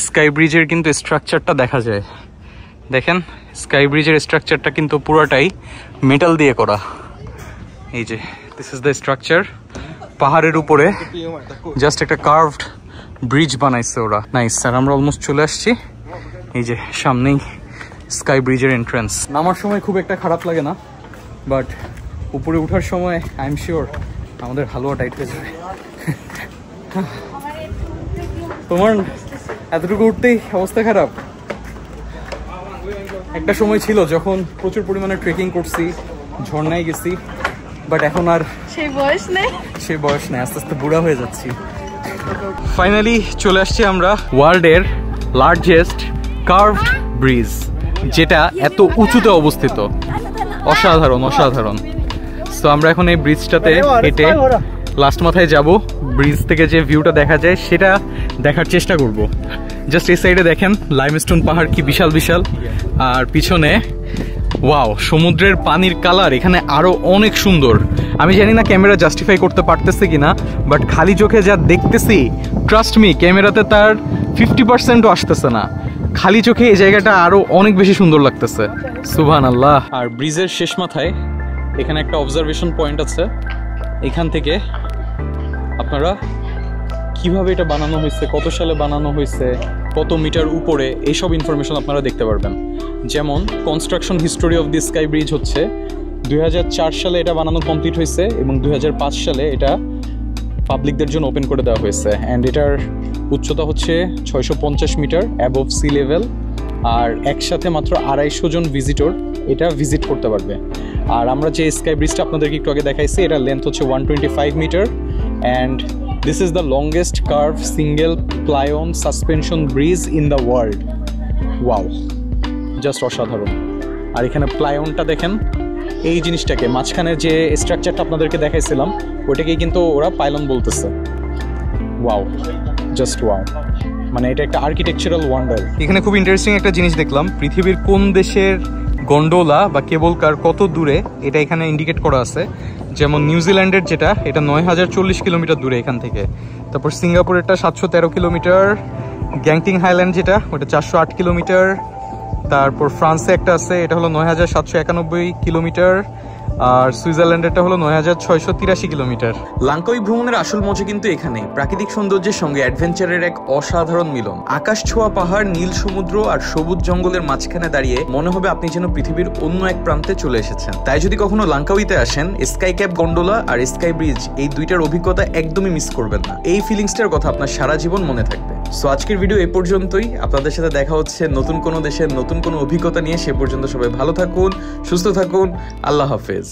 স্কাই ব্রিজের কিন্তু স্ট্রাকচারটা দেখা যায়। দেখেন, স্কাই ব্রিজের স্ট্রাকচারটা কিন্তু পুরোটাই মেটাল দিয়ে করা। এই যে দিস ইজ দ্য স্ট্রাকচার। পাহাড়ের উপরে জাস্ট একটা কার্ভড ব্রিজ বানাইছে ওরা। নাইস। আর আমরা অলমোস্ট চলে আসছি। এই যে সামনেই স্কাই ব্রিজের এন্ট্রান্স। নামার সময় খুব একটা খারাপ লাগে না, বাট উপরে ওঠার সময় আই এম শিওর আমাদের হালুয়া টাইট হয়ে যাবে। তোমার এতটুকু উঠতেই অবস্থা খারাপ। একটা সময় ছিল যখন প্রচুর পরিমাণে ট্রেকিং করছি, ঝর্ণায় গেছি, বাট এখন আর সেই বয়স নেই। আস্তে আস্তে বুড়া হয়ে যাচ্ছি। ফাইনালি চলে আসছি আমরা ওয়ার্ল্ডের লার্জেস্ট কার্ভড ব্রিজ, যেটা এত উঁচুতে অবস্থিত। অসাধারণ অসাধারণ। তো আমরা এখন এই ব্রিজটাতে হেঁটে লাস্ট মাথায় যাব। ব্রিজ থেকে যে ভিউটা দেখা যায় সেটা দেখার চেষ্টা করব। জাস্ট এই সাইডে দেখেন লাইমস্টোন পাহাড় কি বিশাল বিশাল, আর পিছনে ওয়াও, সমুদ্রের পানির কালার এখানে আরো অনেক সুন্দর। আমি জানি না ক্যামেরা জাস্টিফাই করতে পারতেছে কিনা, বাট খালি চোখে যা দেখতেছি, ট্রাস্ট মি, ক্যামেরাতে তার 50%ও আসতেছে না। খালি চোখে এই জায়গাটা আরো অনেক বেশি সুন্দর লাগতেছে। সুবহানাল্লাহ। আর ব্রিজের শেষ মাথায় এখানে একটা অবজারভেশন পয়েন্ট আছে। এখান থেকে আপনারা কিভাবে এটা বানানো হয়েছে, কত সালে বানানো হয়েছে, কত মিটার উপরে, এইসব ইনফরমেশন আপনারা দেখতে পারবেন। যেমন construction history of the sky bridge হচ্ছে 2004 সালে এটা বানানো কমপ্লিট হয়েছে, এবং 2005 সালে এটা পাবলিকদের জন্য ওপেন করে দেওয়া হয়েছে। অ্যান্ড এটার উচ্চতা হচ্ছে 650 মিটার অ্যাবভ সি লেভেল। আর একসাথে মাত্র 250 জন ভিজিটর এটা ভিজিট করতে পারবে। আর আমরা যে স্কাই ব্রিজটা আপনাদেরকে একটু আগে দেখাইছি, এটার লেন্থ হচ্ছে 125 metre. And this is the longest curve single pylon suspension bridge in the world. Wow, just অসাধারণ। আর এখানে প্লায়নটা দেখেন, এই জিনিসটাকে মাঝখানে যে স্ট্রাকচারটা আপনাদেরকে দেখাইছিলাম, ওটাকেই কিন্তু ওরা পাইলন বলতেছে। Wow, just wow. মানে এটা একটা আর্কিটেকচারাল ওয়ান্ডার। এখানে খুব ইন্টারেস্টিং একটা জিনিস দেখলাম, পৃথিবীর কোন দেশের গন্ডোলা বা কেবল কার কত দূরে, এটা এখানে ইন্ডিকেট করা আছে। যেমন নিউজিল্যান্ডের যেটা, এটা 9040 কিলোমিটার দূরে এখান থেকে। তারপর সিঙ্গাপুরেরটা 713 কিলোমিটার। গ্যাংটিং হাইল্যান্ড যেটা, ওটা 408 কিলোমিটার। তারপর ফ্রান্সে একটা আছে, এটা হলো 9791 কিলোমিটার। আর সুইজারল্যান্ডেরটা হলো 9683 কিলোমিটার। লাঙ্কাউই ভ্রমণের আসল মজা কিন্তু এখানে, প্রাকৃতিক সৌন্দর্যের সঙ্গে অ্যাডভেঞ্চারের এক অসাধারণ মিলন। আকাশ ছোঁয়া পাহাড়, নীল সমুদ্র আর সবুজ জঙ্গলের মাঝখানে দাঁড়িয়ে মনে হবে আপনি যেন পৃথিবীর অন্য এক প্রান্তে চলে এসেছেন। তাই যদি কখনো লাঙ্কাউইতে আসেন, স্কাই ক্যাপ গন্ডোলা আর স্কাই ব্রিজ, এই দুইটার অভিজ্ঞতা একদমই মিস করবেন না। এই ফিলিংসটার কথা আপনার সারা জীবন মনে থাকবে। সো আজকের ভিডিও এ পর্যন্তই। আপনাদের সাথে দেখা হচ্ছে নতুন কোনো দেশের নতুন কোনো অভিজ্ঞতা নিয়ে। সে পর্যন্ত সবাই ভালো থাকুন, সুস্থ থাকুন। আল্লাহ হাফেজ।